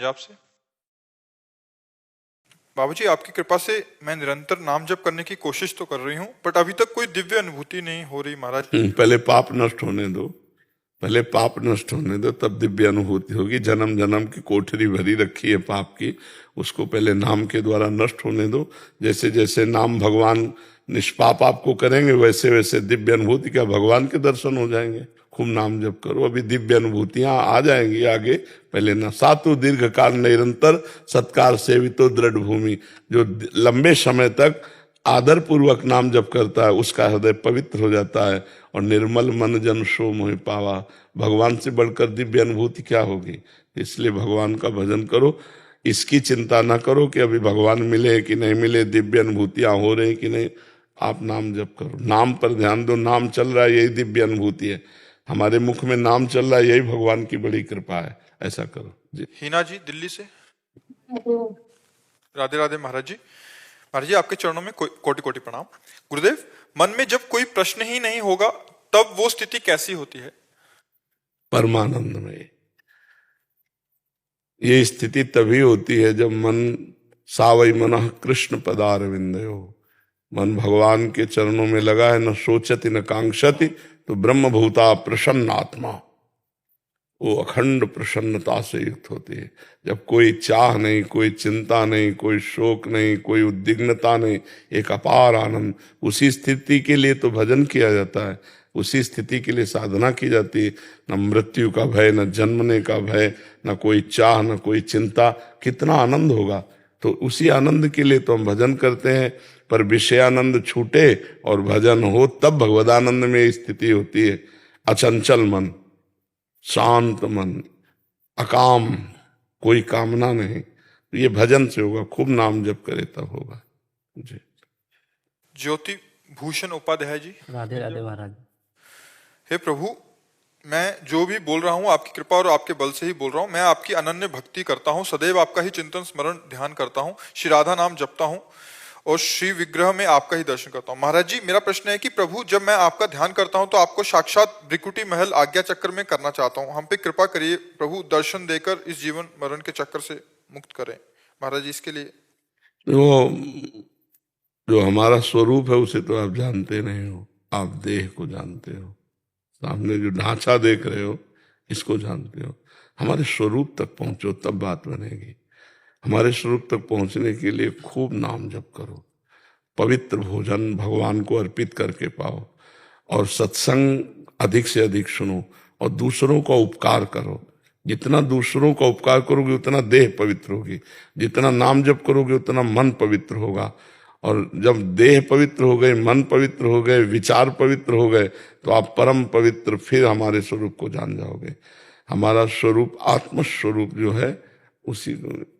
महाराज आपसे। बाबूजी, आपकी कृपा से मैं निरंतर नाम जप करने की कोशिश तो कर रही हूँ, बट अभी तक कोई दिव्य अनुभूति नहीं हो रही महाराज। पहले पाप नष्ट होने दो, पहले पाप नष्ट होने दो, तब दिव्य अनुभूति होगी। जन्म जन्म की कोठरी भरी रखी है पाप की, उसको पहले नाम के द्वारा नष्ट होने दो। जैसे जैसे नाम भगवान निष्पाप आपको करेंगे, वैसे वैसे दिव्य अनुभूति का भगवान के दर्शन हो जाएंगे। खूब नाम जप करो, अभी दिव्य अनुभूतियां आ जाएंगी आगे। पहले ना सातु दीर्घ काल निरंतर सत्कार सेवितो दृढ़ भूमि, जो लंबे समय तक आदर पूर्वक नाम जप करता है उसका हृदय पवित्र हो जाता है। और निर्मल मन जन सो मोहि पावा, भगवान से बढ़कर दिव्य अनुभूति क्या होगी। इसलिए भगवान का भजन करो, इसकी चिंता ना करो कि अभी भगवान मिले कि नहीं मिले, दिव्य अनुभूतियां हो रही कि नहीं। आप नाम जप करो, नाम पर ध्यान दो। नाम चल रहा है, यही दिव्य अनुभूति है। हमारे मुख में नाम चल रहा है, यही भगवान की बड़ी कृपा है। ऐसा करो जी। हीना जी दिल्ली से, राधे राधे महाराज जी। महाराज जी, आपके चरणों में कोटि कोटि प्रणाम। गुरुदेव, मन में जब कोई प्रश्न ही नहीं होगा तब वो स्थिति कैसी होती है? परमानंद में। ये स्थिति तभी होती है जब मन सावई मनः कृष्ण पदारविंदयो, मन भगवान के चरणों में लगा है, न सोचति न कांक्षति, तो ब्रह्म भूता प्रसन्न आत्मा, वो अखंड प्रसन्नता से युक्त होती है। जब कोई चाह नहीं, कोई चिंता नहीं, कोई शोक नहीं, कोई उद्विग्नता नहीं, एक अपार आनंद। उसी स्थिति के लिए तो भजन किया जाता है, उसी स्थिति के लिए साधना की जाती है। न मृत्यु का भय, न जन्मने का भय, न कोई चाह, न कोई चिंता। कितना आनंद होगा। तो उसी आनंद के लिए तो हम भजन करते हैं। पर विषयानंद छूटे और भजन हो, तब भगवदानंद में स्थिति होती है। अचंचल मन, शांत मन, अकाम, कोई कामना नहीं, तो ये भजन से होगा। खूब नाम जप करे तब होगा जी। ज्योति भूषण उपाध्याय जी, राधे राधे महाराज। हे प्रभु, मैं जो भी बोल रहा हूँ आपकी कृपा और आपके बल से ही बोल रहा हूँ। मैं आपकी अनन्य भक्ति करता हूँ, सदैव आपका ही चिंतन स्मरण ध्यान करता हूँ, श्री राधा नाम जपता हूँ और श्री विग्रह में आपका ही दर्शन करता हूँ। महाराज जी, मेरा प्रश्न है कि प्रभु, जब मैं आपका ध्यान करता हूँ तो आपको साक्षात ब्रिकुटी महल आज्ञा चक्र में करना चाहता हूँ। हम पे कृपा करिए प्रभु, दर्शन देकर इस जीवन मरण के चक्कर से मुक्त करें। महाराज जी, इसके लिए वो जो हमारा स्वरूप है उसे तो आप जानते नहीं हो, आप देह को जानते हो। सामने जो ढांचा देख रहे हो इसको जानते हो। हमारे स्वरूप तक पहुंचो, तब बात बनेगी। हमारे स्वरूप तक पहुंचने के लिए खूब नाम जप करो, पवित्र भोजन भगवान को अर्पित करके पाओ, और सत्संग अधिक से अधिक सुनो, और दूसरों का उपकार करो। जितना दूसरों का उपकार करोगे उतना देह पवित्र होगी, जितना नाम जप करोगे उतना मन पवित्र होगा। और जब देह पवित्र हो गए, मन पवित्र हो गए, विचार पवित्र हो गए, तो आप परम पवित्र फिर हमारे स्वरूप को जान जाओगे। हमारा स्वरूप आत्म स्वरूप जो है उसी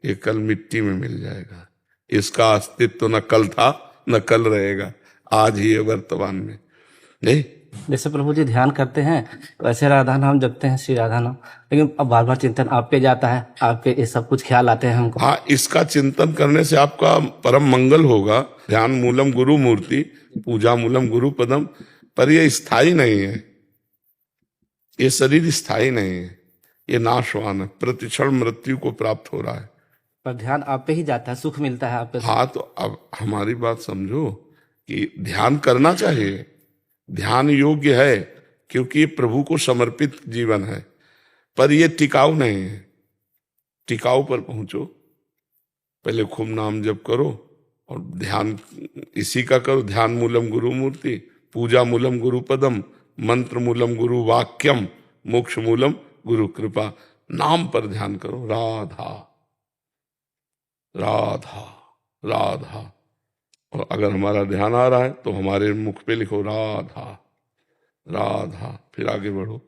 ये कल मिट्टी में मिल जाएगा। इसका अस्तित्व न कल था न कल रहेगा, आज ही है वर्तमान में। नहीं, जैसे प्रभु जी ध्यान करते हैं वैसे राधा नाम जपते हैं, श्री राधा नाम, लेकिन अब बार बार चिंतन आप पे जाता है, आप पे ये सब कुछ ख्याल आते हैं हमको। हाँ, इसका चिंतन करने से आपका परम मंगल होगा। ध्यान मूलम गुरु मूर्ति, पूजा मूलम गुरु पदम। पर ये स्थायी नहीं है, ये शरीर स्थायी नहीं है, ये नाशवान है, प्रतिक्षण मृत्यु को प्राप्त हो रहा है। पर ध्यान आप पे ही जाता है, सुख मिलता है आप पे। हाँ, तो अब हमारी बात समझो कि ध्यान करना चाहिए, ध्यान योग्य है, क्योंकि ये प्रभु को समर्पित जीवन है। पर ये टिकाऊ नहीं है। टिकाऊ पर पहुंचो, पहले खूब नाम जप करो और ध्यान इसी का करो। ध्यान मूलम गुरु मूर्ति, पूजा मूलम गुरु पदम, मंत्र मूलम गुरु वाक्यम, मोक्ष मूलम गुरु कृपा। नाम पर ध्यान करो, राधा राधा राधा। और अगर हमारा ध्यान आ रहा है तो हमारे मुख पे लिखो राधा राधा, फिर आगे बढ़ो।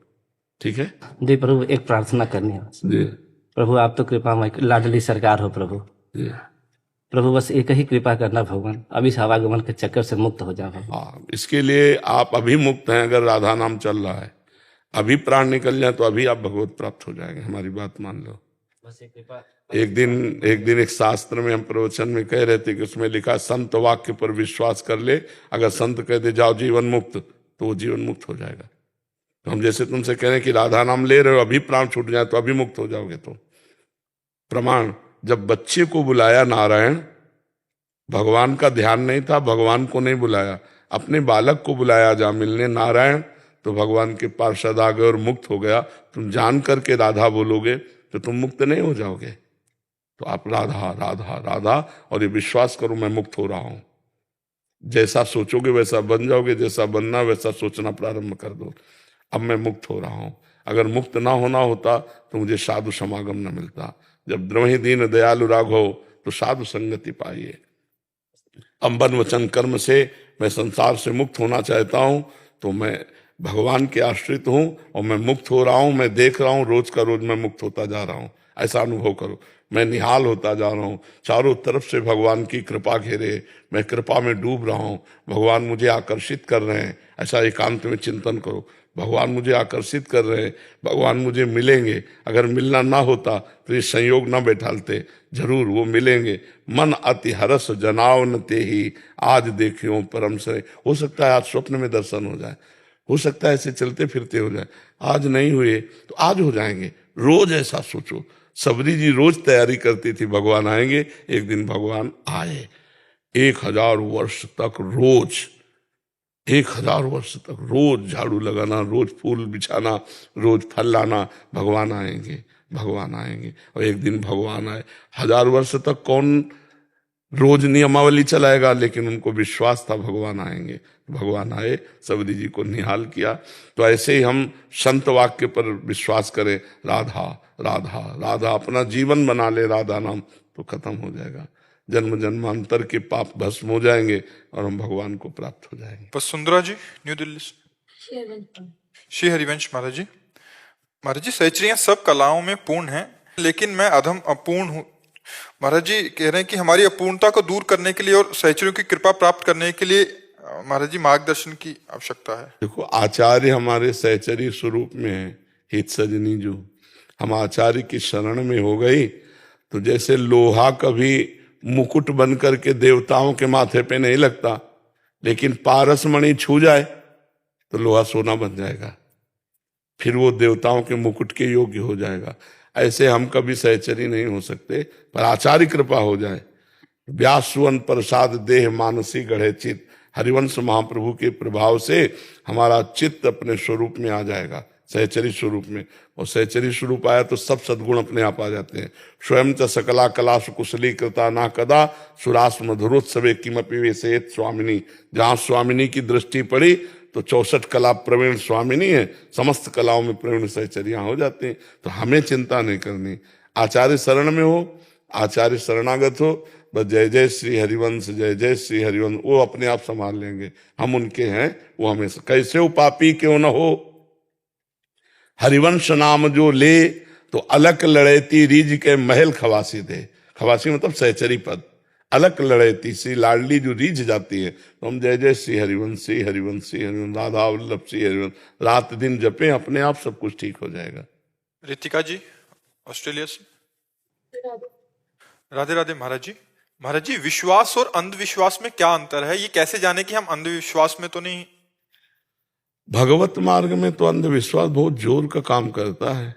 ठीक है जी प्रभु, एक प्रार्थना करनी है जी। प्रभु, आप तो कृपामय लाडली सरकार हो प्रभु। जी प्रभु बस एक ही कृपा करना भगवान, अभी इस आवागमन के चक्कर से मुक्त हो जाओ। हाँ, इसके लिए आप अभी मुक्त हैं। अगर राधा नाम चल रहा है, अभी प्राण निकल जाए तो अभी आप भगवत प्राप्त हो जाएंगे। हमारी बात मान लो। बस एक कृपा। एक दिन एक शास्त्र में हम प्रवचन में कह रहे थे कि उसमें लिखा संत वाक्य पर विश्वास कर ले, अगर संत कह दे जाओ जीवन मुक्त, तो वो जीवन मुक्त हो जाएगा। तो हम जैसे तुमसे कह रहे हैं कि राधा नाम ले रहे हो, अभी प्राण छूट जाए तो अभी मुक्त हो जाओगे। तो प्रमाण, जब बच्चे को बुलाया नारायण, भगवान का ध्यान नहीं था, भगवान को नहीं बुलाया, अपने बालक को बुलाया जा मिलने नारायण, तो भगवान के पार्षद आ गए और मुक्त हो गया। तुम जान करके राधा बोलोगे तो तुम मुक्त नहीं हो जाओगे। तो आप राधा राधा राधा, और ये विश्वास करो मैं मुक्त हो रहा हूं। जैसा सोचोगे वैसा बन जाओगे, जैसा बनना वैसा सोचना प्रारंभ कर दो। अब मैं मुक्त हो रहा हूं। अगर मुक्त ना होना होता तो मुझे साधु समागम न मिलता। जब द्रवहि दीन दयालु राघव, तो साधु संगति पाइए। अब मन वचन कर्म से मैं संसार से मुक्त होना चाहता हूं, तो मैं भगवान के आश्रित हूं और मैं मुक्त हो रहा हूं। मैं देख रहा हूं रोज का रोज मैं मुक्त होता जा रहा हूं, ऐसा अनुभव करो। मैं निहाल होता जा रहा हूं, चारों तरफ से भगवान की कृपा घेरे, मैं कृपा में डूब रहा हूं, भगवान मुझे आकर्षित कर रहे हैं, ऐसा एकांत में चिंतन करो। भगवान मुझे आकर्षित कर रहे हैं, भगवान मुझे मिलेंगे। अगर मिलना ना होता तो ये संयोग ना बैठालते, जरूर वो मिलेंगे। मन अति हरस जनाव न तेहि, आज देखियो परम से। हो सकता है आज स्वप्न में दर्शन हो जाए, हो सकता है ऐसे चलते फिरते हो जाए। आज नहीं हुए तो आज हो जाएंगे। रोज ऐसा सोचो। सबरी जी रोज तैयारी करती थी भगवान आएंगे, एक दिन भगवान आए। 1000 वर्ष तक रोज, 1000 वर्ष तक रोज झाड़ू लगाना, रोज फूल बिछाना, रोज फल लाना, भगवान आएंगे, भगवान आएंगे। और एक दिन भगवान आए। 1000 वर्ष तक कौन रोज नियमावली चलाएगा, लेकिन उनको विश्वास था भगवान आएंगे। भगवान आए, सबरी जी को निहाल किया। तो ऐसे ही हम संत वाक्य पर विश्वास करें, राधा राधा राधा, अपना जीवन बना ले राधा नाम, तो खत्म हो जाएगा। जन्म जन्मांतर के पाप भस्म हो जाएंगे और हम भगवान को प्राप्त हो जाएंगे। वसुंधरा जी न्यू दिल्ली से। श्री हरिवंश महाराज जी। महाराज जी, सहचरियां सब कलाओं में पूर्ण हैं, लेकिन मैं अधम अपूर्ण हूँ। महाराज जी कह रहे हैं कि हमारी अपूर्णता को दूर करने के लिए और सहचरियों की कृपा प्राप्त करने के लिए महाराज जी मार्गदर्शन की आवश्यकता है। देखो, आचार्य हमारे सहचरी स्वरूप में है। हित सजनी जो हम आचार्य की शरण में हो गई, तो जैसे लोहा कभी मुकुट बन करके देवताओं के माथे पे नहीं लगता, लेकिन पारस मणि छू जाए तो लोहा सोना बन जाएगा, फिर वो देवताओं के मुकुट के योग्य हो जाएगा। ऐसे हम कभी सहचरी नहीं हो सकते, पर आचार्य कृपा हो जाए। व्यास सुवन प्रसाद देह मानसी गढ़े चित्त, हरिवंश महाप्रभु के प्रभाव से हमारा चित्त अपने स्वरूप में आ जाएगा, सहचरी स्वरूप में। और सहचरी स्वरूप आया तो सब सद्गुण अपने आप आ जाते हैं। स्वयं च सकला कला सुकुशली कृता ना कदा, सुरास मधुरोत्सवे किमपि वेसेत स्वामिनी। जहां स्वामिनी की दृष्टि पड़ी तो 64 कला प्रवीण स्वामिनी है, समस्त कलाओं में प्रवीण सहचरियां हो जाती हैं। तो हमें चिंता नहीं करनी, आचार्य शरण में हो, आचार्य शरणागत हो, बस जय जय श्री हरिवंश, जय जय श्री हरिवंश, वो अपने आप संभाल लेंगे। हम उनके हैं, वो हमेशा। कैसे वो पापी क्यों न हो, हरिवंश नाम जो ले, तो अलक लड़ेती रीज के महल खवासी दे। खवासी मतलब सहचरी पद। अलक लड़ेती सी लाडली जो रीझ जाती है, तो हम जय जय श्री हरिवंश, श्री हरिवंश, श्री हरिवंश, राधा वल्लभ श्री हरिवंश रात दिन जपे, अपने आप सब कुछ ठीक हो जाएगा। रितिका जी ऑस्ट्रेलिया से। राधे राधे महाराज जी। महाराज जी, विश्वास और अंधविश्वास में क्या अंतर है? ये कैसे जाने कि हम अंधविश्वास में तो नहीं? भगवत मार्ग में तो अंधविश्वास बहुत जोर का काम करता है।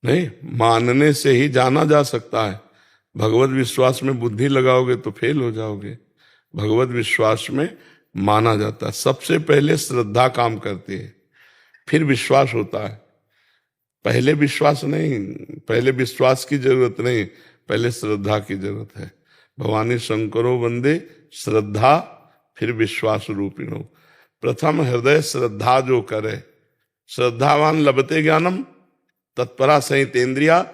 नहीं, मानने से ही जाना जा सकता है। भगवत विश्वास में बुद्धि लगाओगे तो फेल हो जाओगे। भगवत विश्वास में माना जाता है। सबसे पहले श्रद्धा काम करती है, फिर विश्वास होता है। पहले विश्वास नहीं, पहले विश्वास की जरूरत नहीं, पहले श्रद्धा की जरूरत है। भवानी शंकरो वंदे श्रद्धा फिर विश्वास रूपिणो। प्रथम हृदय श्रद्धा जो करे, श्रद्धावान लभते ज्ञानम तत्परा सहितेन्द्रिया,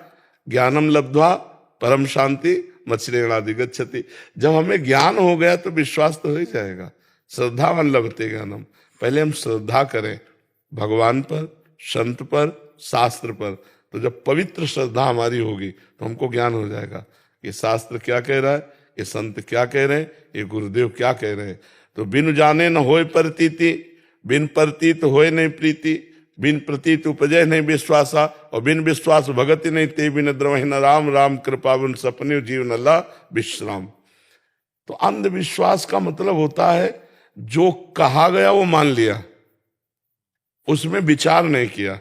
ज्ञानम लब्ध्वा परम शांति मच्छरेणाधिगच्छति। जब हमें ज्ञान हो गया तो विश्वास तो हो ही जाएगा। श्रद्धावान लभते ज्ञानम, पहले हम श्रद्धा करें भगवान पर, संत पर, शास्त्र पर। तो जब पवित्र श्रद्धा हमारी होगी तो हमको ज्ञान हो जाएगा, ये शास्त्र क्या कह रहा है, ये संत क्या कह रहे हैं, ये गुरुदेव क्या कह रहे हैं। तो बिन जाने न होए प्रतीति, बिन प्रतीत होए नहीं प्रीति, बिन प्रतीत उपजय नहीं विश्वासा, और बिन विश्वास भगति नहीं ते बिन द्रवहि न राम, राम कृपा बिन सपने जीवन अल्लाह विश्राम। तो अंधविश्वास का मतलब होता है जो कहा गया वो मान लिया, उसमें विचार नहीं किया।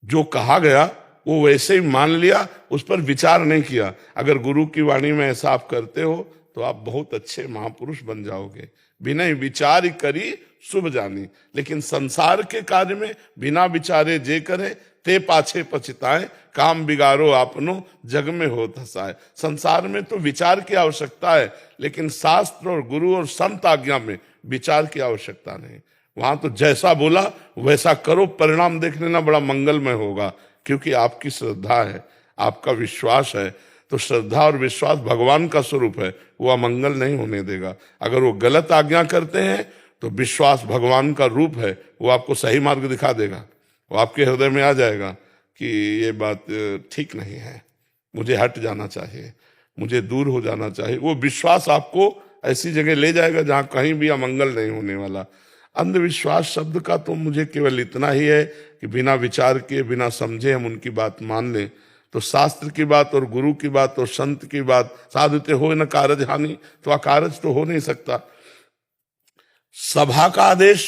जो कहा गया वो वैसे ही मान लिया, उस पर विचार नहीं किया। अगर गुरु की वाणी में ऐसा आप करते हो तो आप बहुत अच्छे महापुरुष बन जाओगे। बिना विचार करी शुभ जानी, लेकिन संसार के कार्य में बिना विचारे जे करे ते पाछे पछताए, काम बिगाड़ो आपनो जग में हो धसाए। संसार में तो विचार की आवश्यकता है, लेकिन शास्त्र और गुरु और संत आज्ञा में विचार की आवश्यकता नहीं। वहां तो जैसा बोला वैसा करो, परिणाम देख लेना, बड़ा मंगलमय होगा, क्योंकि आपकी श्रद्धा है, आपका विश्वास है। तो श्रद्धा और विश्वास भगवान का स्वरूप है, वो अमंगल नहीं होने देगा। अगर वो गलत आज्ञा करते हैं तो विश्वास भगवान का रूप है, वो आपको सही मार्ग दिखा देगा। वो आपके हृदय में आ जाएगा कि ये बात ठीक नहीं है, मुझे हट जाना चाहिए, मुझे दूर हो जाना चाहिए। वो विश्वास आपको ऐसी जगह ले जाएगा जहां कहीं भी अमंगल नहीं होने वाला। अंधविश्वास शब्द का तो मुझे केवल इतना ही है कि बिना विचार किए, बिना समझे हम उनकी बात मान लें, तो शास्त्र की बात और गुरु की बात और संत की बात साधुते हो न कारज हानि, तो अकारज तो हो नहीं सकता। सभा का आदेश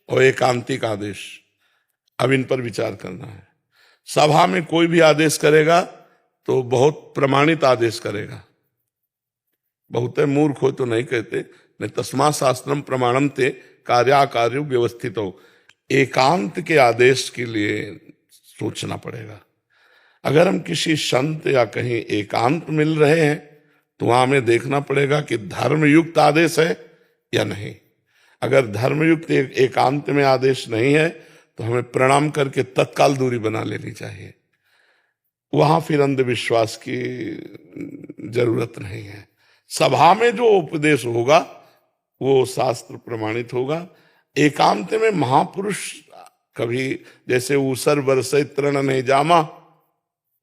और एकांतिक आदेश, अब इन पर विचार करना है। सभा में कोई भी आदेश करेगा तो बहुत प्रमाणित आदेश करेगा। बहुत मूर्ख हो तो नहीं कहते, नहीं तस्मा शास्त्रम प्रमाणम ते कार्याकार्य व्यवस्थित हो। एकांत के आदेश के लिए सोचना पड़ेगा। अगर हम किसी संत या कहीं एकांत मिल रहे हैं तो वहां हमें देखना पड़ेगा कि धर्मयुक्त आदेश है या नहीं। अगर धर्मयुक्त एकांत में आदेश नहीं है तो हमें प्रणाम करके तत्काल दूरी बना लेनी चाहिए। वहां फिर अंधविश्वास की जरूरत नहीं है। सभा में जो उपदेश होगा वो शास्त्र प्रमाणित होगा। एकांत में महापुरुष कभी, जैसे ऊसर बरसे तृण नहीं जामा,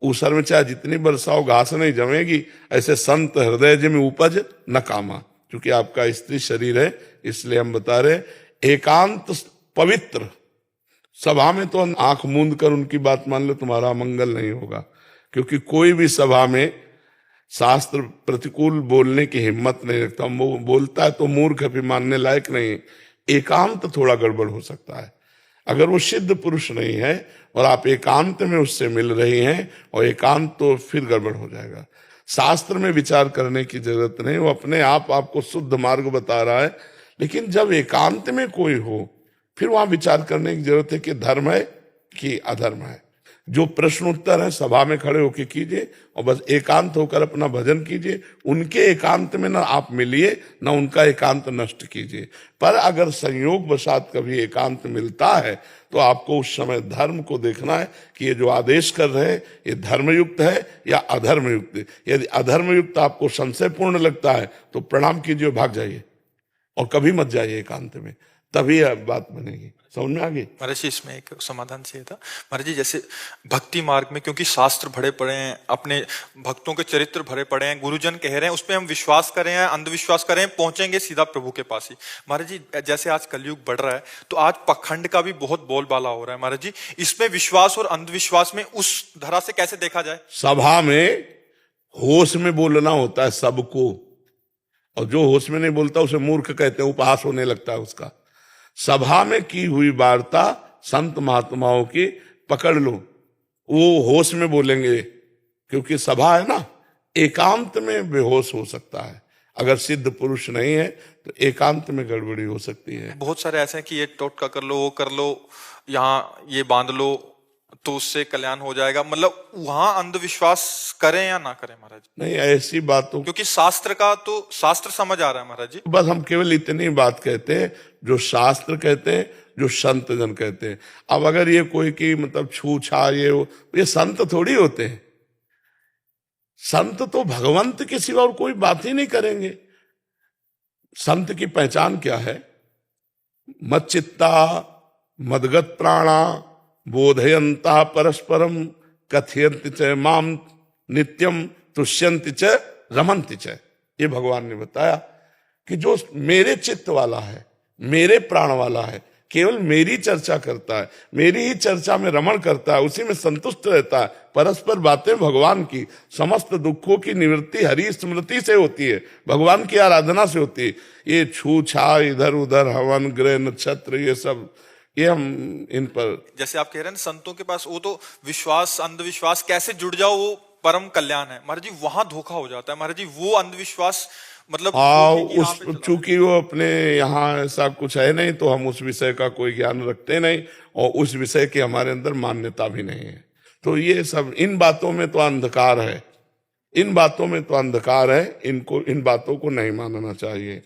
ऊसर में चाहे जितनी बरसाओ घास नहीं जमेगी, ऐसे संत हृदय में उपज न कामा। क्योंकि आपका स्त्री शरीर है, इसलिए हम बता रहे एकांत पवित्र। सभा में तो आंख मूंद कर उनकी बात मान लो, तुम्हारा मंगल नहीं होगा। क्योंकि कोई भी सभा में शास्त्र प्रतिकूल बोलने की हिम्मत नहीं रखता। वो बोलता है तो मूर्ख भी मानने लायक नहीं। एकांत थोड़ा गड़बड़ हो सकता है। अगर वो सिद्ध पुरुष नहीं है और आप एकांत में उससे मिल रही हैं और एकांत, तो फिर गड़बड़ हो जाएगा। शास्त्र में विचार करने की जरूरत नहीं, वो अपने आप आपको शुद्ध मार्ग बता रहा है। लेकिन जब एकांत में कोई हो फिर वहां विचार करने की जरूरत है कि धर्म है कि अधर्म है। जो प्रश्न उत्तर है सभा में खड़े होकर कीजिए और बस एकांत होकर अपना भजन कीजिए। उनके एकांत में ना आप मिलिए, ना उनका एकांत नष्ट कीजिए। पर अगर संयोग वशात कभी एकांत मिलता है तो आपको उस समय धर्म को देखना है कि ये जो आदेश कर रहे हैं ये धर्मयुक्त है या अधर्मयुक्त है। यदि अधर्मयुक्त आपको संशयपूर्ण लगता है तो प्रणाम कीजिए, भाग जाइए और कभी मत जाइए एकांत में, तभी बात बनेगी। समझ में आ गई? महाराज जी इसमें एक समाधान चाहिए था। महाराज जी जैसे भक्ति मार्ग में, क्योंकि शास्त्र भरे पड़े हैं, अपने भक्तों के चरित्र भरे पड़े हैं, गुरुजन कह रहे हैं, उस पर हम विश्वास करें या अंधविश्वास करें, पहुंचेंगे सीधा प्रभु के पास ही। महाराज जी जैसे आज कलयुग बढ़ रहा है तो आज पखंड का भी बहुत बोलबाला हो रहा है। महाराज जी इसमें विश्वास और अंधविश्वास में उस धरा से कैसे देखा जाए? सभा में होश में बोलना होता है सबको, और जो होश में नहीं बोलता उसे मूर्ख कहते हैं, उपहास होने लगता है उसका। सभा में की हुई वार्ता संत महात्माओं की पकड़ लो, वो होश में बोलेंगे, क्योंकि सभा है ना। एकांत में बेहोश हो सकता है, अगर सिद्ध पुरुष नहीं है तो एकांत में गड़बड़ी हो सकती है। बहुत सारे ऐसे हैं कि ये टोटका कर लो, वो कर लो, यहाँ ये बांध लो तो उससे कल्याण हो जाएगा। मतलब वहां अंधविश्वास करें या ना करें महाराज? नहीं, ऐसी बातों, क्योंकि शास्त्र का तो शास्त्र समझ आ रहा है महाराज जी। बस हम केवल इतनी बात कहते हैं जो शास्त्र कहते हैं, जो संत जन कहते हैं। अब अगर ये कोई की मतलब छू छा ये संत थोड़ी होते हैं। संत तो भगवंत के सिवा और कोई बात ही नहीं करेंगे। संत की पहचान क्या है? मच्चित्ता मदगत प्राणा बोधयंता परस्परम कथयन्ति च माम नित्यम तुष्यन्ति च रमन्ति च। ये भगवान ने बताया कि जो मेरे चित्त वाला है, मेरे प्राण वाला है, केवल मेरी चर्चा करता है, मेरी ही चर्चा में रमण करता है, उसी में संतुष्ट रहता है। परस्पर बातें भगवान की, समस्त दुखों की निवृत्ति हरि स्मृति से होती है, भगवान की आराधना से होती है। ये छू छा इधर उधर हवन ग्रह नक्षत्र ये सब ये हम इन पर जैसे आप कह रहे हैं ना, संतों के पास वो तो विश्वास अंधविश्वास कैसे जुड़ जाओ वो परम कल्याण है। महाराज जी वहां धोखा हो जाता है महाराज जी, वो अंधविश्वास मतलब हाँ, वो ठीक यहाँ उस पे चला। चूंकि वो अपने यहाँ ऐसा कुछ है नहीं, तो हम उस विषय का कोई ज्ञान रखते नहीं और उस विषय की हमारे अंदर मान्यता भी नहीं है। तो ये सब इन बातों में तो अंधकार है, इन बातों में तो अंधकार है, इनको इन बातों को नहीं मानना चाहिए।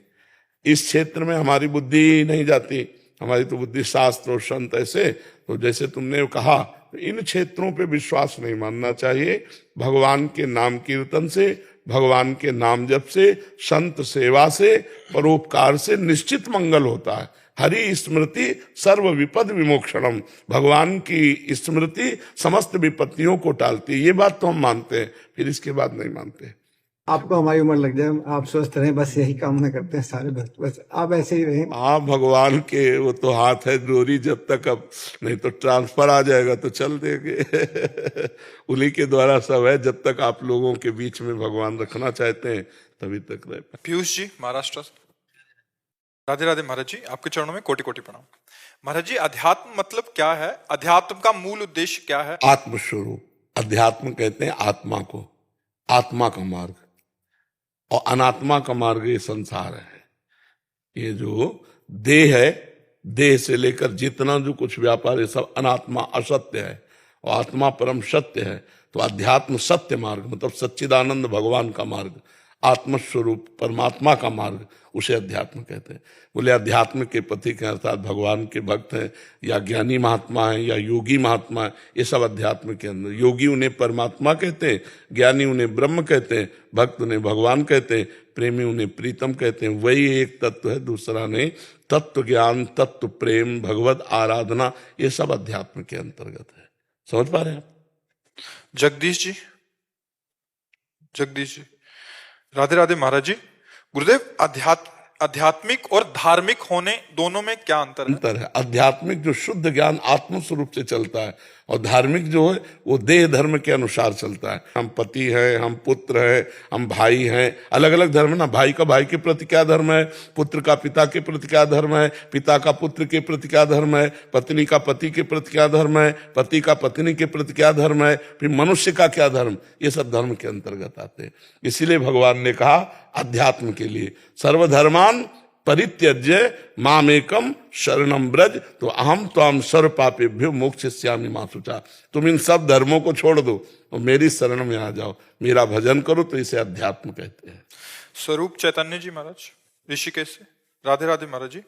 इस क्षेत्र में हमारी बुद्धि नहीं जाती, हमारी तो बुद्धि शास्त्र और संत ऐसे। तो जैसे तुमने कहा, इन क्षेत्रों पे विश्वास नहीं मानना चाहिए। भगवान के नाम कीर्तन से, भगवान के नाम जप से, संत सेवा से, परोपकार से निश्चित मंगल होता है। हरि स्मृति सर्व विपद विमोक्षणम, भगवान की स्मृति समस्त विपत्तियों को टालती है। ये बात तो हम मानते हैं, फिर इसके बाद नहीं मानते। आपको हमारी उम्र लग जाए, आप स्वस्थ रहें, बस यही कामना करते हैं सारे भक्त, बस आप ऐसे ही रहें। आप भगवान के वो तो हाथ है डोरी, जब तक अब नहीं तो ट्रांसफर आ जाएगा तो चल देंगे उन्हीं के द्वारा सब है। जब तक आप लोगों के बीच में भगवान रखना चाहते हैं तभी तक रह पाए। पीयूष जी महाराष्ट्र से। राधे राधे महाराज जी, आपके चरणों में कोटि कोटि प्रणाम। महाराज जी अध्यात्म मतलब क्या है? अध्यात्म का मूल उद्देश्य क्या है? आत्मस्वरूप, अध्यात्म कहते हैं आत्मा को, आत्मा का मार्ग, और अनात्मा का मार्ग ये संसार है। ये जो देह है, देह से लेकर जितना जो कुछ व्यापार है सब अनात्मा असत्य है, और आत्मा परम सत्य है। तो अध्यात्म सत्य मार्ग मतलब सच्चिदानंद भगवान का मार्ग, आत्मस्वरूप परमात्मा का मार्ग, उसे अध्यात्म कहते हैं। बोले अध्यात्म के पथिक हैं अर्थात भगवान के भक्त हैं, या ज्ञानी महात्मा हैं, या योगी महात्मा है, ये सब अध्यात्म के अंदर। योगी उन्हें परमात्मा कहते हैं, ज्ञानी उन्हें ब्रह्म कहते हैं, भक्त उन्हें भगवान कहते हैं, प्रेमी उन्हें प्रीतम कहते हैं। वही एक तत्व है, दूसरा नहीं। तत्व ज्ञान, तत्व प्रेम, भगवत आराधना, ये सब अध्यात्म के अंतर्गत है। समझ पा रहे हैं आप? जगदीश जी, जगदीश जी राधे राधे महाराज जी। गुरुदेव आध्यात्मिक और धार्मिक होने दोनों में क्या अंतर है? अंतर है। आध्यात्मिक जो शुद्ध ज्ञान आत्म स्वरूप से चलता है, और धार्मिक जो है वो देह धर्म के अनुसार चलता है। हम पति हैं, हम पुत्र हैं, हम भाई हैं, अलग अलग धर्म है ना। भाई का भाई के प्रति क्या धर्म है, पुत्र का पिता के प्रति क्या धर्म है, पिता का पुत्र के प्रति क्या धर्म है, पत्नी का पति के प्रति क्या धर्म है, पति का पत्नी के प्रति क्या धर्म है, फिर मनुष्य का क्या धर्म, ये सब धर्म के अंतर्गत आते हैं। इसीलिए भगवान ने कहा अध्यात्म के लिए सर्वधर्मान परित्यज्य मामेकम शरणम ब्रज, तो अहम त्वाम सर्व पापेभ्यो मोक्षयिष्यामि मा शुचा। तुम इन सब धर्मों को छोड़ दो और मेरी शरण में आ जाओ, मेरा भजन करो, तो इसे अध्यात्म कहते हैं। स्वरूप चैतन्य जी महाराज ऋषिकेश से। राधे राधे महाराज जी।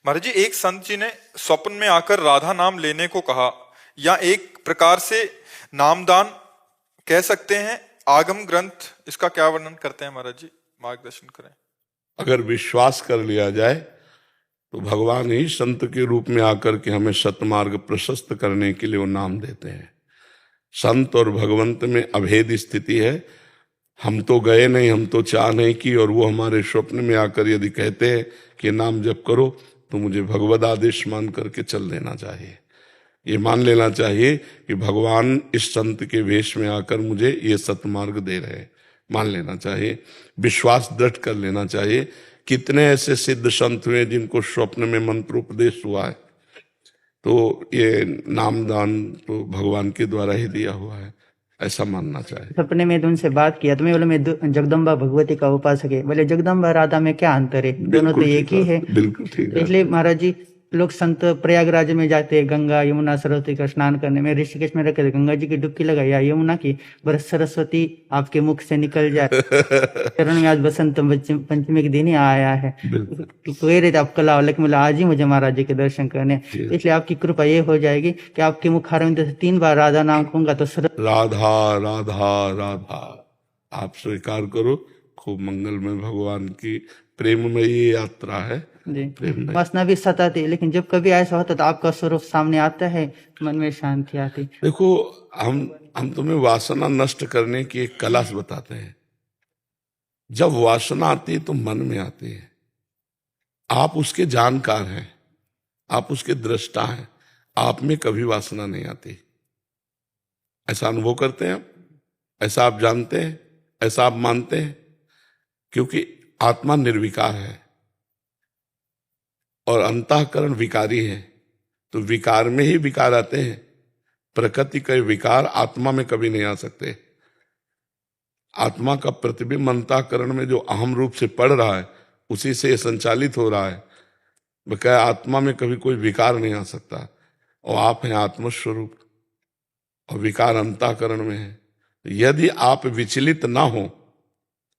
महाराज जी एक संत जी ने स्वप्न में आकर राधा नाम लेने को कहा, या एक प्रकार से नामदान कह सकते हैं। आगम ग्रंथ इसका क्या वर्णन करते हैं महाराज जी, मार्गदर्शन करें। अगर विश्वास कर लिया जाए तो भगवान ही संत के रूप में आकर के हमें सतमार्ग प्रशस्त करने के लिए वो नाम देते हैं। संत और भगवंत में अभेद स्थिति है। हम तो गए नहीं, हम तो चाह नहीं की, और वो हमारे स्वप्न में आकर यदि कहते हैं कि नाम जप करो, तो मुझे भगवद आदेश मान करके चल देना चाहिए। ये मान लेना चाहिए कि भगवान इस संत के वेश में आकर मुझे ये सतमार्ग दे रहे हैं, मान लेना चाहिए। विश्वास दृढ़ कर लेना चाहिए। कितने ऐसे सिद्ध संत हुए जिनको स्वप्न में मंत्रोपदेश हुआ है, तो ये नामदान तो भगवान के द्वारा ही दिया हुआ है, ऐसा मानना चाहिए। सपने में उनसे बात किया तो मैं बोला मैं जगदम्बा भगवती का उपासक है। बोले जगदम्बा राधा में क्या अंतर है, दोनों तो एक ही है। बिल्कुल ठीक है। इसलिए महाराज जी लोग संत प्रयागराज में जाते हैं गंगा यमुना सरस्वती का स्नान करने में। ऋषिकेश में रखे थे, गंगा जी की डुबकी लगाई या यमुना की, बरस सरस्वती आपके मुख से निकल जाए। चरण में आज बसंत पंचमी के दिन ही आया है। तो कह रहे थे आप कल आओ, लेकिन बोला आज ही मुझे महाराज जी के दर्शन करने। इसलिए आपकी कृपा ये हो जाएगी कि आपके मुखारविंद से 3 बार राधा नाम कहूंगा तो राधा राधा राधा आप स्वीकार करो। खूब मंगलमय भगवान की प्रेममयी यात्रा है। जी वासना भी सताती, लेकिन जब कभी ऐसा होता तो आपका स्वरूप सामने आता है, मन में शांति आती। देखो, हम तुम्हें वासना नष्ट करने की एक कला बताते हैं। जब वासना आती है तो मन में आती है। आप उसके जानकार हैं, आप उसके दृष्टा हैं, आप में कभी वासना नहीं आती। ऐसा अनुभव करते हैं आप, ऐसा आप जानते हैं, ऐसा आप मानते हैं, क्योंकि आत्मा निर्विकार है और अंतःकरण विकारी है। तो विकार में ही विकार आते हैं। प्रकृति के विकार आत्मा में कभी नहीं आ सकते। आत्मा का प्रतिबिंब अंतःकरण में जो अहम रूप से पड़ रहा है उसी से संचालित हो रहा है। बकाया आत्मा में कभी कोई विकार नहीं आ सकता। और आप हैं आत्मस्वरूप और विकार अंतःकरण में है। यदि आप विचलित ना हो,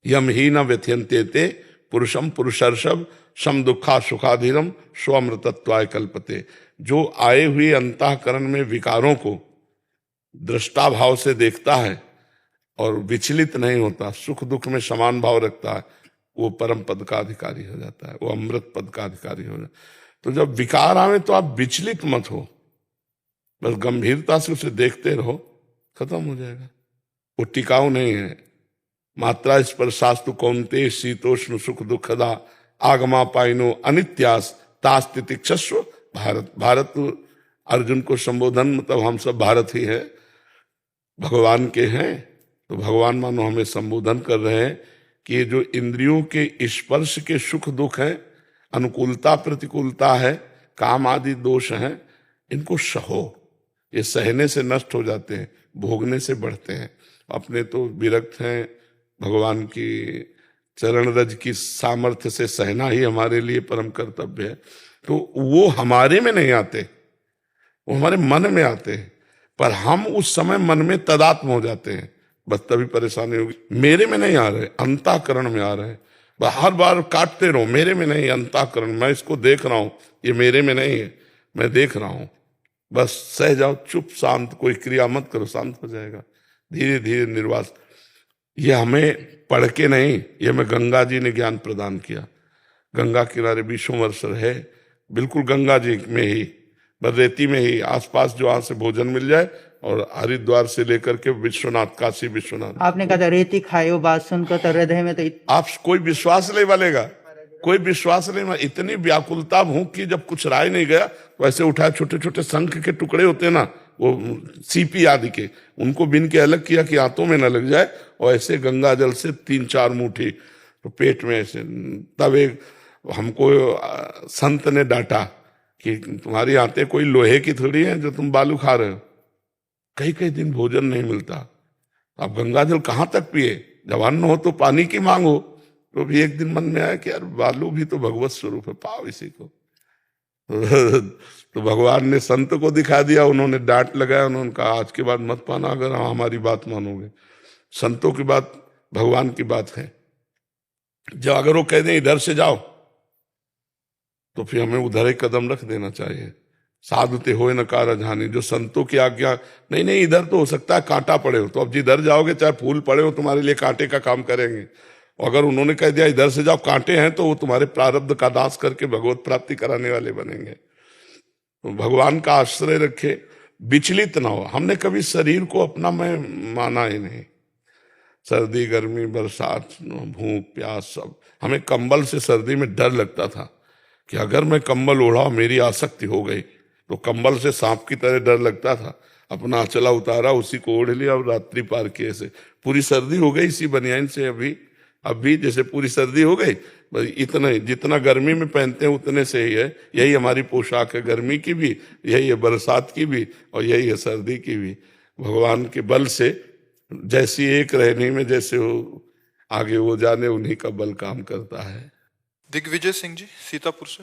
यम ही न व्यथयन्ते पुरुषम पुरुषर्षभ सम दुखा सुखाधीरम स्वमृतत्वाय कल्पते। जो आए हुए अंतःकरण में विकारों को दृष्टा भाव से देखता है और विचलित नहीं होता, सुख दुख में समान भाव रखता है, वो परम पद का अधिकारी हो जाता है, वो अमृत पद का अधिकारी हो जाता है। तो जब विकार आवे तो आप विचलित मत हो, बस गंभीरता से उसे देखते रहो, खत्म हो जाएगा। वो टिकाऊ नहीं है। मात्रा स्पर्शास्तु कौन्ते शीतोष्ण सुख दुखदा आगमा पाइनो अनित्यास तास्तितिक्षस्व भारत। भारत अर्जुन को संबोधन, मतलब हम सब भारत ही है, भगवान के हैं। तो भगवान मानो हमें संबोधन कर रहे हैं कि ये जो इंद्रियों के स्पर्श के सुख दुख हैं, अनुकूलता प्रतिकूलता है, काम आदि दोष हैं, इनको सहो। ये सहने से नष्ट हो जाते हैं, भोगने से बढ़ते हैं। अपने तो विरक्त हैं, भगवान की चरण रज की सामर्थ्य से सहना ही हमारे लिए परम कर्तव्य है। तो वो हमारे में नहीं आते, वो हमारे मन में आते हैं। पर हम उस समय मन में तदात्म हो जाते हैं, बस तभी परेशानी होगी। मेरे में नहीं आ रहे, अंतःकरण में आ रहे हैं। हर बार काटते रहो, मेरे में नहीं, अंतःकरण, मैं इसको देख रहा हूं, ये मेरे में नहीं है, मैं देख रहा हूं। बस सह जाओ, चुप शांत, कोई क्रिया मत करो, शांत हो जाएगा। धीरे धीरे निर्वास। ये हमें पढ़ के नहीं, ये हमें गंगा जी ने ज्ञान प्रदान किया। गंगा किनारे 20 वर्ष है, बिल्कुल गंगा जी में ही, बस रेती में ही, आसपास जो वहां से भोजन मिल जाए, और हरिद्वार से लेकर के विश्वनाथ, काशी विश्वनाथ। आपने कहा था रेती खाए, वो बात सुनकर तो हृदय में तो आप कोई विश्वास नहीं बनेगा, कोई विश्वास नहीं। इतनी व्याकुलता भूख की, जब कुछ राय नहीं गया तो ऐसे उठाए, छोटे छोटे शंख के टुकड़े होते हैं ना, वो सीपी आदि के, उनको बिन के अलग किया कि हाथों में न लग जाए, और ऐसे गंगा जल से 3-4 मुट्ठी तो पेट में ऐसे। तब एक हमको संत ने डांटा कि तुम्हारी आंतें कोई लोहे की थोड़ी हैं जो तुम बालू खा रहे हो। कई कई दिन भोजन नहीं मिलता, अब गंगा जल कहाँ तक पिए? जब अन्न हो तो पानी की मांग हो। तो भी एक दिन मन में आया कि यार बालू भी तो भगवत स्वरूप है, पाओ इसी को। तो भगवान ने संत को दिखा दिया, उन्होंने डांट लगाया, उन्होंने कहा आज के बाद मत पाना अगर हमारी बात मानोगे। संतों की बात भगवान की बात है। जब अगर वो कह दें इधर से जाओ, तो फिर हमें उधर ही कदम रख देना चाहिए। साधुते हो न कारजानी, जो संतों की आज्ञा, नहीं नहीं इधर तो हो सकता है कांटा पड़े हो, तो अब जिधर जाओगे चाहे फूल पड़े हो, तुम्हारे लिए कांटे का काम करेंगे। और अगर उन्होंने कह दिया इधर से जाओ, कांटे हैं, तो वो तुम्हारे प्रारब्ध का नाश करके भगवत प्राप्ति कराने वाले बनेंगे। तो भगवान का आश्रय रखे, विचलित ना हो। हमने कभी शरीर को अपना मैं माना ही नहीं। सर्दी गर्मी बरसात भूख प्यास सब, हमें कंबल से सर्दी में डर लगता था कि अगर मैं कंबल ओढ़ा, मेरी आसक्ति हो गई, तो कंबल से सांप की तरह डर लगता था। अपना अचला उतारा, उसी को ओढ़ लिया और रात्रि पार किए से पूरी सर्दी हो गई इसी बनियान से। अभी जैसे पूरी सर्दी हो गई, इतना ही, जितना गर्मी में पहनते हैं उतने से ही है। यही हमारी पोशाक है, गर्मी की भी यही है, बरसात की भी, और यही है सर्दी की भी। भगवान के बल से जैसी एक रहने में जैसे हो आगे वो जाने, उन्हीं का बल काम करता है। दिग्विजय सिंह जी सीतापुर से।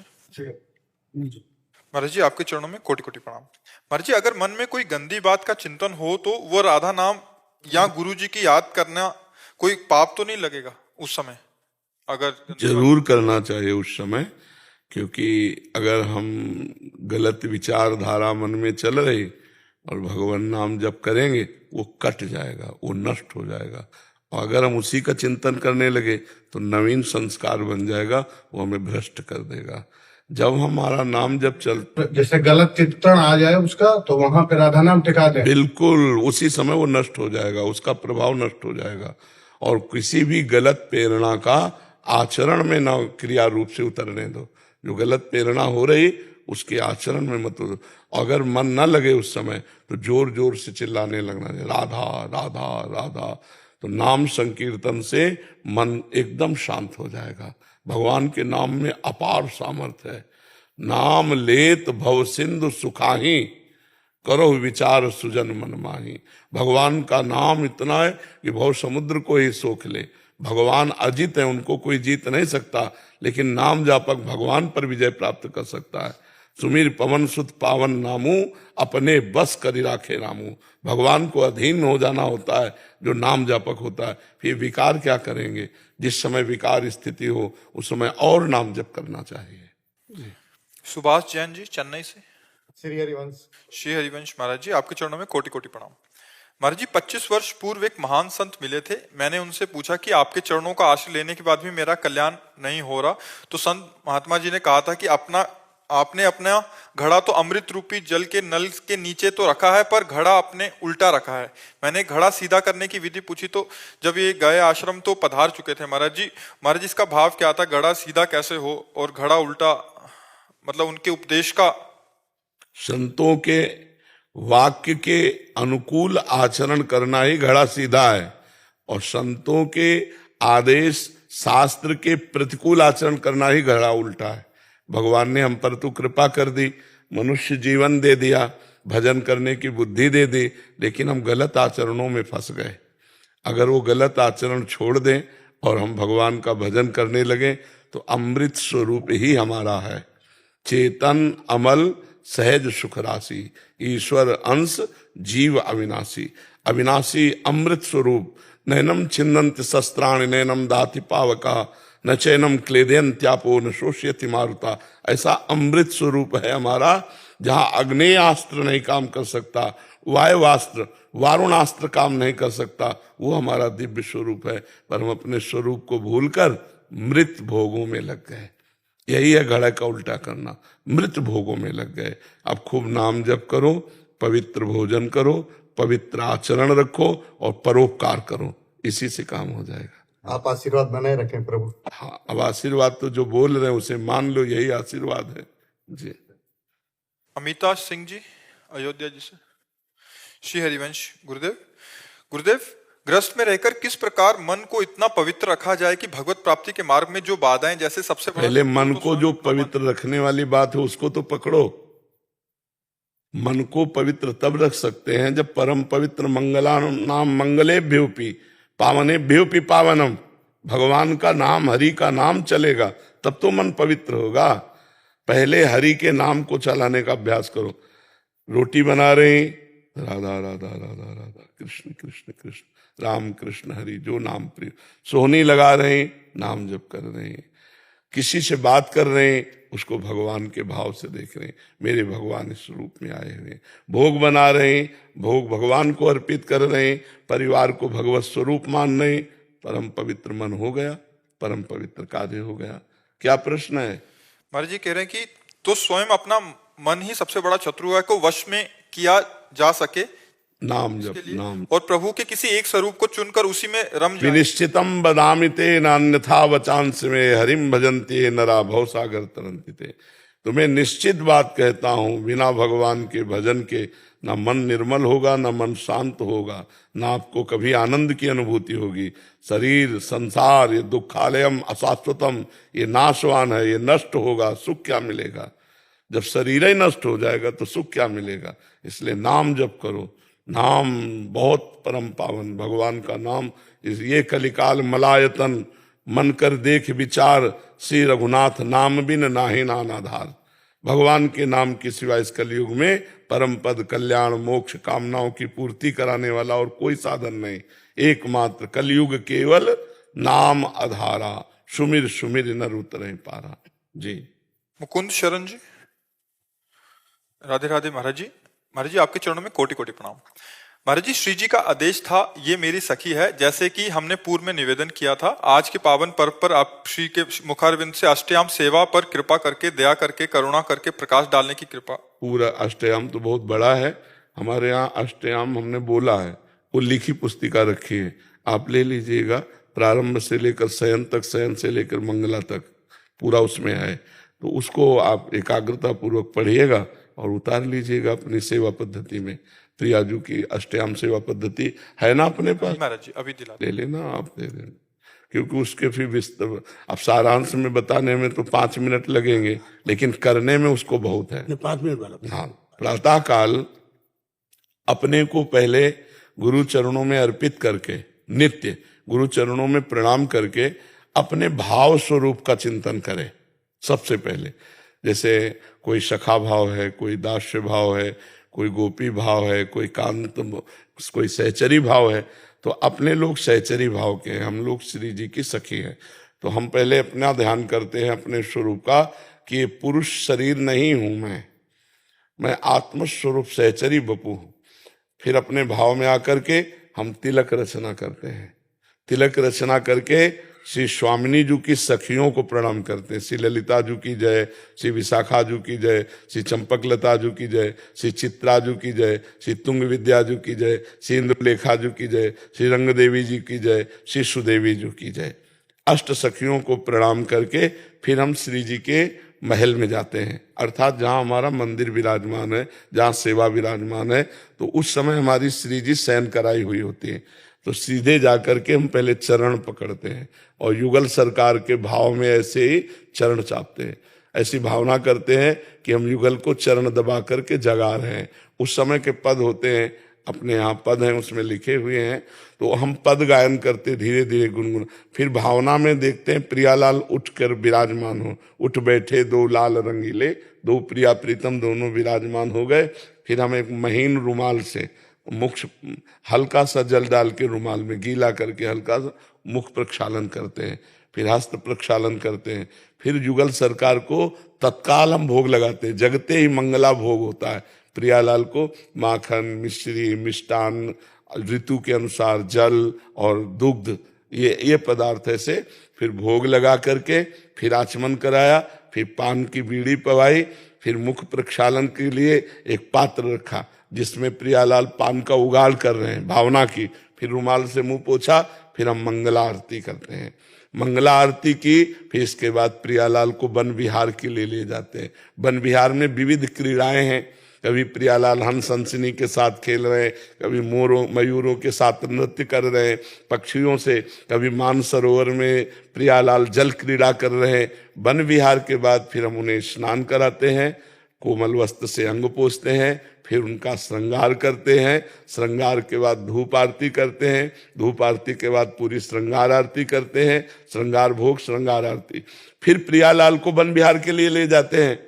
महाराज जी आपके चरणों में कोटि कोटि प्रणाम। महाराज जी अगर मन में कोई गंदी बात का चिंतन हो तो वह राधा नाम या गुरु जी की याद करना कोई पाप तो नहीं लगेगा उस समय? अगर जरूर करना चाहिए उस समय, क्योंकि अगर हम गलत विचारधारा मन में चल रही और भगवान नाम जप करेंगे, वो कट जाएगा, वो नष्ट हो जाएगा। और अगर हम उसी का चिंतन करने लगे तो नवीन संस्कार बन जाएगा, वो हमें भ्रष्ट कर देगा। जब हमारा नाम जब चलता, जैसे गलत चिंतन आ जाए उसका, तो वहां पे राधा नाम टिका दे, बिल्कुल उसी समय वो नष्ट हो जाएगा, उसका प्रभाव नष्ट हो जाएगा। और किसी भी गलत प्रेरणा का आचरण में ना क्रिया रूप से उतरने दो। जो गलत प्रेरणा हो रही उसके आचरण में मत उतर। अगर मन न लगे उस समय तो जोर जोर से चिल्लाने लगना, राधा राधा राधा। तो नाम संकीर्तन से मन एकदम शांत हो जाएगा। भगवान के नाम में अपार सामर्थ्य है। नाम लेत भव सिंधु सुखाही, करो विचार सुजन मन माही। भगवान का नाम इतना है कि भव समुद्र को ही सोख ले। भगवान अजित है, उनको कोई जीत नहीं सकता, लेकिन नाम जापक भगवान पर विजय प्राप्त कर सकता है। सुमीर पवन सुत पावन नामू, अपने बस करी राखे रामू। भगवान को अधीन हो जाना होता है जो नाम जापक होता है। फिर विकार क्या करेंगे? जिस समय विकार स्थिति हो उस समय और नाम जप करना चाहिए। सुभाष जैन जी चेन्नई से। श्री हरिवंश। श्री हरिवंश महाराज जी, आपके चरणों में कोटि कोटि प्रणाम। महाराज जी, 25 वर्ष पूर्व एक महान संत मिले थे। मैंने उनसे पूछा कि आपके चरणों का आश्रय लेने के बाद भी मेरा कल्याण नहीं हो रहा। तो संत महात्मा जी ने कहा था कि आपने अपना घड़ा तो अमृत रूपी जल के नल के नीचे तो रखा है, पर घड़ा आपने उल्टा रखा है। मैंने घड़ा सीधा करने की विधि पूछी तो जब ये गए आश्रम तो पधार चुके थे। महाराज जी, इसका भाव क्या था? घड़ा सीधा कैसे हो और घड़ा उल्टा, मतलब उनके उपदेश का। संतों के वाक्य के अनुकूल आचरण करना ही घड़ा सीधा है, और संतों के आदेश शास्त्र के प्रतिकूल आचरण करना ही घड़ा उल्टा है। भगवान ने हम पर तो कृपा कर दी, मनुष्य जीवन दे दिया, भजन करने की बुद्धि दे दी, लेकिन हम गलत आचरणों में फंस गए। अगर वो गलत आचरण छोड़ दें और हम भगवान का भजन करने लगे तो अमृत स्वरूप ही हमारा है। चेतन अमल सहज सुख राशि, ईश्वर अंश जीव अविनाशी। अविनाशी अमृत स्वरूप। नैनम छिन्नन्ति शस्त्राणि नैनम दाति पावका, न चैनम क्लेदयन्त्यापो न शोष्यति मारुता। ऐसा अमृत स्वरूप है हमारा, जहां अग्नेयास्त्र नहीं काम कर सकता, वायुवास्त्र वारुणास्त्र काम नहीं कर सकता, वो हमारा दिव्य स्वरूप है। पर हम अपने स्वरूप को भूलकर मृत भोगों में लग गए। यही है घड़ा का उल्टा करना, मृत भोगों में लग गए। अब खूब नाम जप करो, पवित्र भोजन करो, पवित्र आचरण रखो और परोपकार करो, इसी से काम हो जाएगा। आप आशीर्वाद बनाए रखें प्रभु। हाँ, अब आशीर्वाद तो जो बोल रहे हैं उसे मान लो, यही आशीर्वाद है जी। अमिता सिंह जी अयोध्या जी से। श्री हरिवंश गुरुदेव, ग्रस्त में रहकर किस प्रकार मन को इतना पवित्र रखा जाए कि भगवत प्राप्ति के मार्ग में जो बाधाएं, जैसे सबसे पहले मन को जो पवित्र रखने वाली बात है उसको तो पकड़ो। मन को पवित्र तब रख सकते हैं जब परम पवित्र मंगला नाम मंगलेभ्योपि पावनेभ्योपि पावनम, भगवान का नाम, हरि का नाम चलेगा तब तो मन पवित्र होगा। पहले हरि के नाम को चलाने का अभ्यास करो। रोटी बना रहे हैं, राधा राधा राधा राधा, कृष्ण कृष्ण कृष्ण, राम कृष्ण हरि, जो नाम प्रिय। सोहनी लगा रहे हैं, नाम जप कर रहे हैं। किसी से बात कर रहे हैं, उसको भगवान के भाव से देख रहे हैं, मेरे भगवान इस रूप में आए हुए हैं। भोग बना रहे हैं, भोग भगवान को अर्पित कर रहे हैं, परिवार को भगवत स्वरूप मान रहे हैं, परम पवित्र मन हो गया, परम पवित्र कार्य हो गया। क्या प्रश्न है? महाराज जी कह रहे हैं कि तो स्वयं अपना मन ही सबसे बड़ा शत्रु है को वश में किया जा सके, नाम जप, नाम और प्रभु के किसी एक स्वरूप को चुनकर उसी में रम जाए। विनिश्चितम बदामि ते नान्यथा वचांस में हरिम भजन्ति नरा भवसागर तरन्ति ते। तुम्हें निश्चित बात कहता हूं, बिना भगवान के भजन के ना मन निर्मल होगा, ना मन शांत होगा, ना आपको कभी आनंद की अनुभूति होगी। शरीर, संसार, ये दुखालयम अशाश्वतम, ये नाशवान है, ये नष्ट होगा, सुख क्या मिलेगा? जब शरीर ही नष्ट हो जाएगा तो सुख क्या मिलेगा? इसलिए नाम जप करो। नाम बहुत परम पावन, भगवान का नाम। ये कलिकाल मलायतन, मन कर देख विचार, श्री रघुनाथ नाम बिन नाहि नान आधार। भगवान के नाम के सिवा इस कलयुग में परम पद, कल्याण, मोक्ष, कामनाओं की पूर्ति कराने वाला और कोई साधन नहीं। एकमात्र कलयुग केवल नाम आधारा, सुमिर सुमिर नर उतरे पारा। जी मुकुंद शरण जी, राधे राधे महाराज जी। महाराज जी आपके चरणों में कोटि कोटि प्रणाम। महाराज जी, श्री जी का आदेश था, ये मेरी सखी है, जैसे कि हमने पूर्व में निवेदन किया था। आज के पावन पर्व पर आप श्री के मुखारविंद से अष्टयाम सेवा पर कृपा करके, दया करके, करुणा करके प्रकाश डालने की कृपा। पूरा अष्टयाम तो बहुत बड़ा है, हमारे यहाँ अष्टयाम हमने बोला है, वो लिखी पुस्तिका रखी है, आप ले लीजिएगा। प्रारंभ से लेकर शयन तक, शयन से लेकर मंगला तक पूरा उसमें है, तो उसको आप एकाग्रता पूर्वक पढ़िएगा और उतार लीजिएगा अपनी सेवा पद्धति में। प्रियाजू की अष्टयाम सेवा पद्धति है ना अपने पास? महाराज जी अभी दिला ले लेना, आप दे देना। क्योंकि उसके फिर विस्तार, अब सारांश में बताने में तो 5 मिनट लगेंगे, लेकिन करने में उसको बहुत है। 5 मिनट वाला। हाँ, प्रातः काल अपने को पहले गुरु चरणों में अर्पित करके, नित्य गुरु चरणों में प्रणाम करके अपने भाव स्वरूप का चिंतन करे सबसे पहले। जैसे कोई सखा भाव है, कोई दास्य भाव है, कोई गोपी भाव है, कोई कांत, कोई सहचरी भाव है। तो अपने लोग सहचरी भाव के हैं, हम लोग श्री जी की सखी हैं। तो हम पहले अपना ध्यान करते हैं अपने स्वरूप का कि ये पुरुष शरीर नहीं हूं मैं आत्मस्वरूप सहचरी बपू हूं। फिर अपने भाव में आकर के हम तिलक रचना करते हैं। तिलक रचना करके श्री स्वामिनी जी की सखियों को प्रणाम करते हैं। श्री ललिता जी की जय, श्री विशाखा जी की जय, श्री चंपकलता जी की जय, श्री चित्रा जी की जय, श्री तुंग विद्या जी की जय, श्री इंद्रलेखा जी की जय, श्री रंग देवी जी की जय, श्री सुदेवी जी की जय। अष्ट सखियों को प्रणाम करके फिर हम श्री जी के महल में जाते हैं, अर्थात जहाँ हमारा मंदिर विराजमान है, जहाँ सेवा विराजमान है। तो उस समय हमारी श्री जी शयन कराई हुई होती है। तो सीधे जाकर के हम पहले चरण पकड़ते हैं और युगल सरकार के भाव में ऐसे ही चरण चापते हैं। ऐसी भावना करते हैं कि हम युगल को चरण दबा करके जगा रहे हैं। उस समय के पद होते हैं, अपने यहाँ पद हैं, उसमें लिखे हुए हैं। तो हम पद गायन करते धीरे धीरे गुनगुन। फिर भावना में देखते हैं प्रियालाल उठकर विराजमान हो, उठ बैठे 2 लाल रंगीले, 2 प्रिया प्रीतम दोनों विराजमान हो गए। फिर हम एक महीन रुमाल से मुख हल्का सा जल डाल के रुमाल में गीला करके हल्का सा मुख प्रक्षालन करते हैं। फिर हस्त प्रक्षालन करते हैं। फिर युगल सरकार को तत्काल हम भोग लगाते हैं। जगते ही मंगला भोग होता है। प्रियालाल को माखन, मिश्री, मिष्टान, ऋतु के अनुसार जल और दुग्ध, ये पदार्थ ऐसे फिर भोग लगा करके फिर आचमन कराया। फिर पान की बीड़ी पवाई। फिर मुख प्रक्षालन के लिए एक पात्र रखा जिसमें प्रियालाल पान का उगाड़ कर रहे हैं, भावना की। फिर रुमाल से मुंह पोछा। फिर हम मंगला आरती करते हैं। मंगला आरती की, फिर इसके बाद प्रियालाल को वन विहार के लिए ले जाते हैं। वन विहार में विविध क्रीड़ाएं हैं। कभी प्रियालाल हंस हंसनी के साथ खेल रहे हैं, कभी मोरों मयूरों के साथ नृत्य कर रहे हैं पक्षियों से, कभी मानसरोवर में प्रियालाल जल क्रीड़ा कर रहे हैं। वन विहार के बाद फिर हम उन्हें स्नान कराते हैं, कोमल वस्त्र से अंग पोंछते हैं। फिर उनका श्रृंगार करते हैं। श्रृंगार के बाद धूप आरती करते हैं। धूप आरती के बाद पूरी श्रृंगार आरती करते हैं। श्रृंगार भोग, श्रृंगार आरती। फिर प्रियालाल को वन विहार के लिए ले जाते हैं।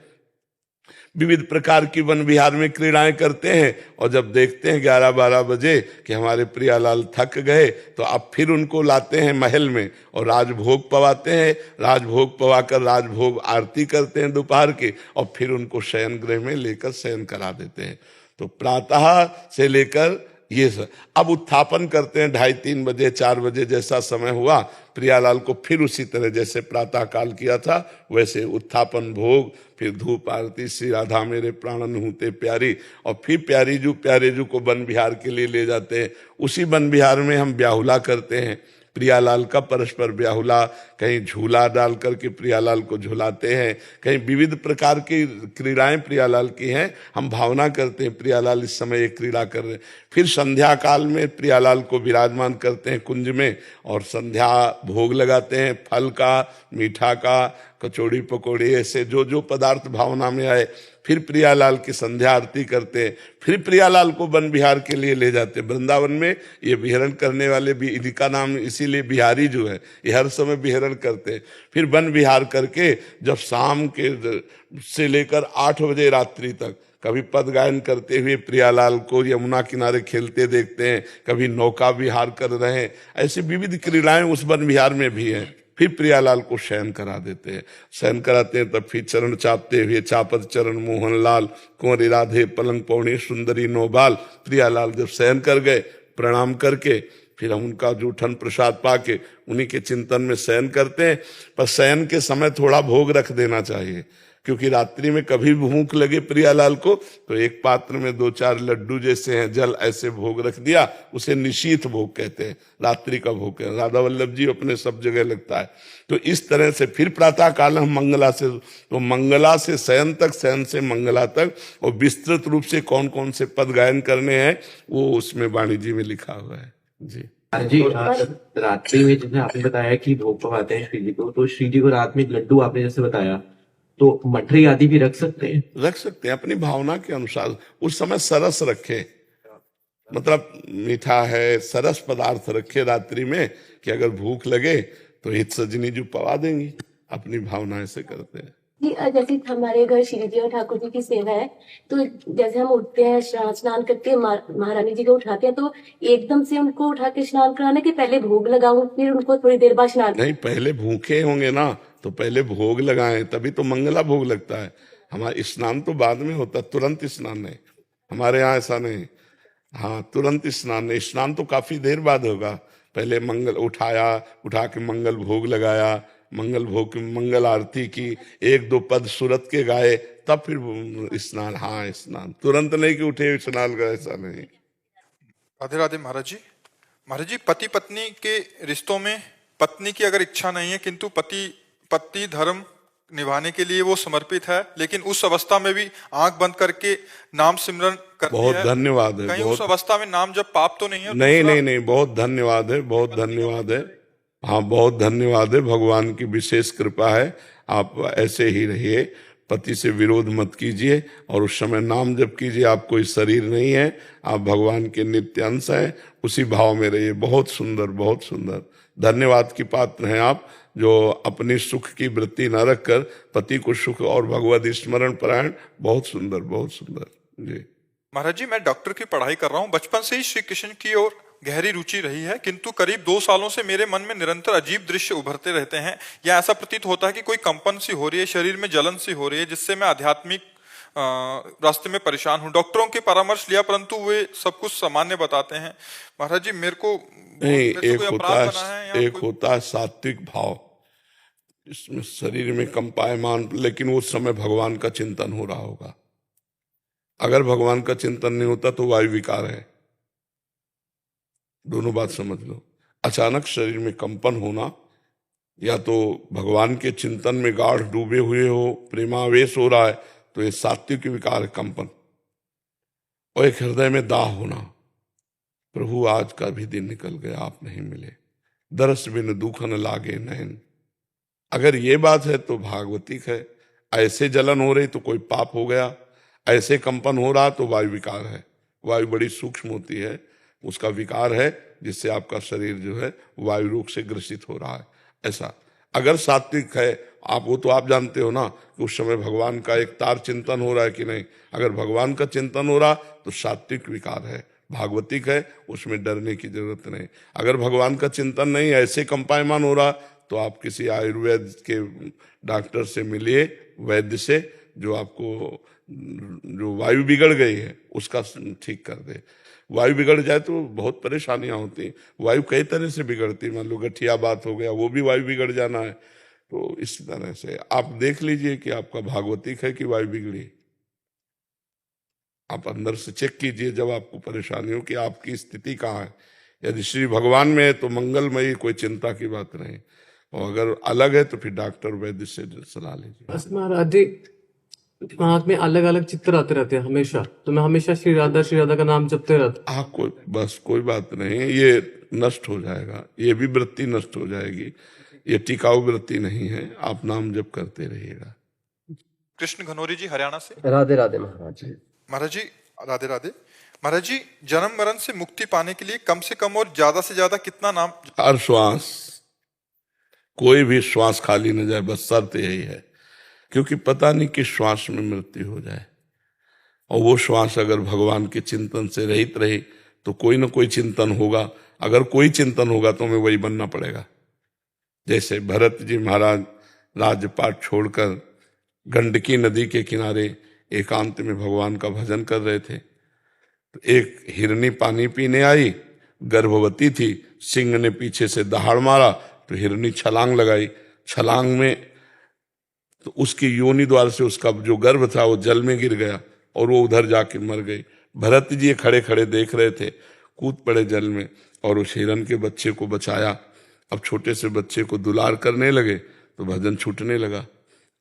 विविध प्रकार की वन विहार में क्रीड़ाएं करते हैं। और जब देखते हैं 11-12 बजे कि हमारे प्रियालाल थक गए, तो अब फिर उनको लाते हैं महल में और राजभोग पवाते हैं। राजभोग पवाकर राजभोग आरती करते हैं दोपहर की, और फिर उनको शयन गृह में लेकर शयन करा देते हैं। तो प्रातः से लेकर ये सब अब उत्थापन करते हैं 2:30-3 बजे, 4 बजे जैसा समय हुआ। प्रियालाल को फिर उसी तरह जैसे प्रातः काल किया था वैसे उत्थापन भोग, फिर धूप आरती, श्री राधा मेरे प्राणन हूते प्यारी, और फिर प्यारे जू को वन विहार के लिए ले जाते हैं। उसी वन विहार में हम ब्याहुला करते हैं। प्रियालाल का परस्पर ब्याहुला, कहीं झूला डाल करके प्रियालाल को झुलाते हैं, कहीं विविध प्रकार की क्रीड़ाएं प्रियालाल की हैं। हम भावना करते हैं प्रियालाल इस समय एक क्रीड़ा कर रहे हैं। फिर संध्या काल में प्रियालाल को विराजमान करते हैं कुंज में और संध्या भोग लगाते हैं, फल का, मीठा का, कचौड़ी पकौड़ी, ऐसे जो जो पदार्थ भावना में आए। फिर प्रियालाल की संध्या आरती करते हैं। फिर प्रियालाल को वन विहार के लिए ले जाते हैं। वृंदावन में ये विहरण करने वाले भी, इनका नाम इसीलिए बिहारी जो है, ये हर समय विहरण करते हैं। फिर वन विहार करके जब शाम के से लेकर 8 बजे रात्रि तक कभी पद गायन करते हुए प्रियालाल को यमुना किनारे खेलते देखते हैं, कभी नौका विहार कर रहे हैं। ऐसी विविध क्रीड़ाएं उस वन विहार में भी हैं। फिर प्रियालाल को शयन करा देते हैं। शयन कराते हैं तब फिर चरण चापते हुए चापत चरण मोहनलाल, कुंवरी राधे पलंग पौनी सुंदरी नौबाल। प्रियालाल जब शयन कर गए, प्रणाम करके फिर हम उनका जूठन प्रसाद पाके उन्हीं के चिंतन में शयन करते हैं। पर शयन के समय थोड़ा भोग रख देना चाहिए, क्योंकि रात्रि में कभी भूख लगे प्रियालाल को तो एक पात्र में 2-4 लड्डू जैसे हैं जल ऐसे भोग रख दिया, उसे निशीथ भोग कहते हैं, रात्रि का भोग कहते हैं। राधा वल्लभ जी अपने सब जगह लगता है। तो इस तरह से फिर प्रातः काल हम मंगला से, तो मंगला से शयन तक, शयन से मंगला तक, और विस्तृत रूप से कौन कौन से पद गायन करने हैं वो उसमें वाणी जी में लिखा हुआ है जी। जी रात्रि में जैसे आपने बताया कि भोग पवाते हैं श्री जी को, तो श्री जी को रात में लड्डू आपने जैसे बताया, तो मठरी आदि भी रख सकते हैं? रख सकते हैं अपनी भावना के अनुसार। उस समय सरस रखे, मतलब मीठा है, सरस पदार्थ रखे रात्रि में, कि अगर भूख लगे तो हित सजनी जो पवा देंगी। अपनी भावना ऐसे करते हैं। जी जैसे हमारे घर श्री जी और ठाकुर जी की सेवा है, तो जैसे हम उठते हैं स्नान करके महारानी जी को उठाते हैं, तो एकदम से उनको उठा के स्नान कराने के पहले भोग लगाऊं, फिर उनको थोड़ी देर बाद स्नान? नहीं, पहले भूखे होंगे ना तो पहले भोग लगाएं, तभी तो मंगला भोग लगता है। हमारा स्नान तो बाद में होता, तुरंत स्नान नहीं, हमारे यहाँ ऐसा नहीं। हाँ, तुरंत स्नान नहीं, स्नान तो काफी देर बाद होगा। पहले मंगल उठा के मंगल भोग लगाया, मंगल भोग की मंगल आरती की, एक दो पद सुरत के गाए, तब फिर स्नान। हाँ, स्नान तुरंत नहीं कि उठे स्नान का, ऐसा नहीं। राधे राधे महाराज जी। महाराज जी, पति पत्नी के रिश्तों में पत्नी की अगर इच्छा नहीं है किंतु पति धर्म निभाने के लिए वो समर्पित है, लेकिन उस अवस्था में भी आंख बंद करके नाम सिमरन करती बहुत है, धन्यवाद है। कहीं बहुत उस अवस्था में नाम जब पाप तो नहीं है? नहीं नहीं नहीं, बहुत धन्यवाद है, बहुत धन्यवाद है। हाँ, बहुत धन्यवाद है, भगवान की विशेष कृपा है। आप ऐसे ही रहिए, पति से विरोध मत कीजिए, और उस समय नाम जप कीजिए। आप कोई शरीर नहीं है, आप भगवान के नित्य अंश हैं, उसी भाव में रहिए। बहुत सुंदर, बहुत सुंदर। धन्यवाद की पात्र हैं आप, जो अपनी सुख की वृत्ति न रखकर पति को सुख और भगवत स्मरण परायण। बहुत सुंदर, बहुत सुंदर जी। महाराज जी, मैं डॉक्टर की पढ़ाई कर रहा हूँ। बचपन से ही श्री कृष्ण की ओर गहरी रुचि रही है, किंतु करीब 2 सालों से मेरे मन में निरंतर अजीब दृश्य उभरते रहते हैं, या ऐसा प्रतीत होता है कि कोई कंपन सी हो रही है, शरीर में जलन सी हो रही है, जिससे मैं आध्यात्मिक रास्ते में परेशान हूँ। डॉक्टरों के परामर्श लिया, परंतु वे सब कुछ सामान्य बताते हैं। महाराज जी, मेरे को नहीं, एक कोई... होता है सात्विक भाव, इसमें शरीर में कंपायमान, लेकिन उस समय भगवान का चिंतन हो रहा होगा। अगर भगवान का चिंतन नहीं होता तो वायु विकार है। दोनों बात समझ लो। अचानक शरीर में कंपन होना, या तो भगवान के चिंतन में गाढ़ डूबे हुए हो, प्रेमावेश हो रहा है, तो ये सात्विक विकार है, कंपन। और एक हृदय में दाह होना, प्रभु आज का भी दिन निकल गया, आप नहीं मिले, दरस बिन दुख न लागे नैन। अगर ये बात है तो भागवतिक है। ऐसे जलन हो रही तो कोई पाप हो गया, ऐसे कंपन हो रहा तो वायु विकार है। वायु बड़ी सूक्ष्म होती है, उसका विकार है, जिससे आपका शरीर जो है वायु रोग से ग्रसित हो रहा है। ऐसा अगर सात्विक है, आप वो तो आप जानते हो ना कि उस समय भगवान का एक तार चिंतन हो रहा है कि नहीं। अगर भगवान का चिंतन हो रहा तो सात्विक विकार है, भागवतिक है, उसमें डरने की जरूरत नहीं। अगर भगवान का चिंतन नहीं, ऐसे कंपायमान हो रहा, तो आप किसी आयुर्वेद के डॉक्टर से मिलिए, वैद्य से, जो आपको जो वायु बिगड़ गई है उसका ठीक कर दे। वायु बिगड़ जाए तो बहुत परेशानियां होती। वायु कई तरह से बिगड़ती, मान लो गठिया बात हो गया, वो भी वायु बिगड़ जाना है। तो इस तरह से आप देख लीजिए कि आपका भागवतिक है कि वायु बिगड़ी। आप अंदर से चेक कीजिए जब आपको परेशानी हो कि आपकी स्थिति कहाँ है। यदि श्री भगवान में है तो मंगलमयी, कोई चिंता की बात नहीं, और अगर अलग है तो फिर डॉक्टर वैद्य से सलाह लीजिए। बस महाराज जी, दिमाग में अलग अलग चित्र आते रहते हैं हमेशा, तो मैं हमेशा श्री राधा का नाम जपते रहता। हाँ, कोई बात नहीं, ये नष्ट हो जाएगा, ये भी वृत्ति नष्ट हो जाएगी, ये टिकाऊ वृत्ति नहीं है। आप नाम जप करते रहिएगा। कृष्ण घनौरी जी, हरियाणा से। राधे राधे महाराज जी। महाराज जी, राधे राधे। महाराज जी, जन्म मरण से मुक्ति पाने के लिए कम से कम और ज्यादा से ज्यादा कितना नाम? हर श्वास, कोई भी श्वास खाली न जाए, बस शर्त यही है, क्योंकि पता नहीं किस श्वास में मृत्यु हो जाए। और वो श्वास अगर भगवान के चिंतन से रहित रही तो कोई ना कोई चिंतन होगा। अगर कोई चिंतन होगा तो हमें वही बनना पड़ेगा। जैसे भरत जी महाराज राजपाट छोड़कर गंडकी नदी के किनारे एकांत में भगवान का भजन कर रहे थे, तो एक हिरनी पानी पीने आई, गर्भवती थी, सिंह ने पीछे से दहाड़ मारा तो हिरनी छलांग लगाई। छलांग में तो उसकी योनि द्वार से उसका जो गर्भ था वो जल में गिर गया और वो उधर जाके मर गई। भरत जी खड़े खड़े देख रहे थे, कूद पड़े जल में और उस हिरण के बच्चे को बचाया। अब छोटे से बच्चे को दुलार करने लगे तो भजन छूटने लगा।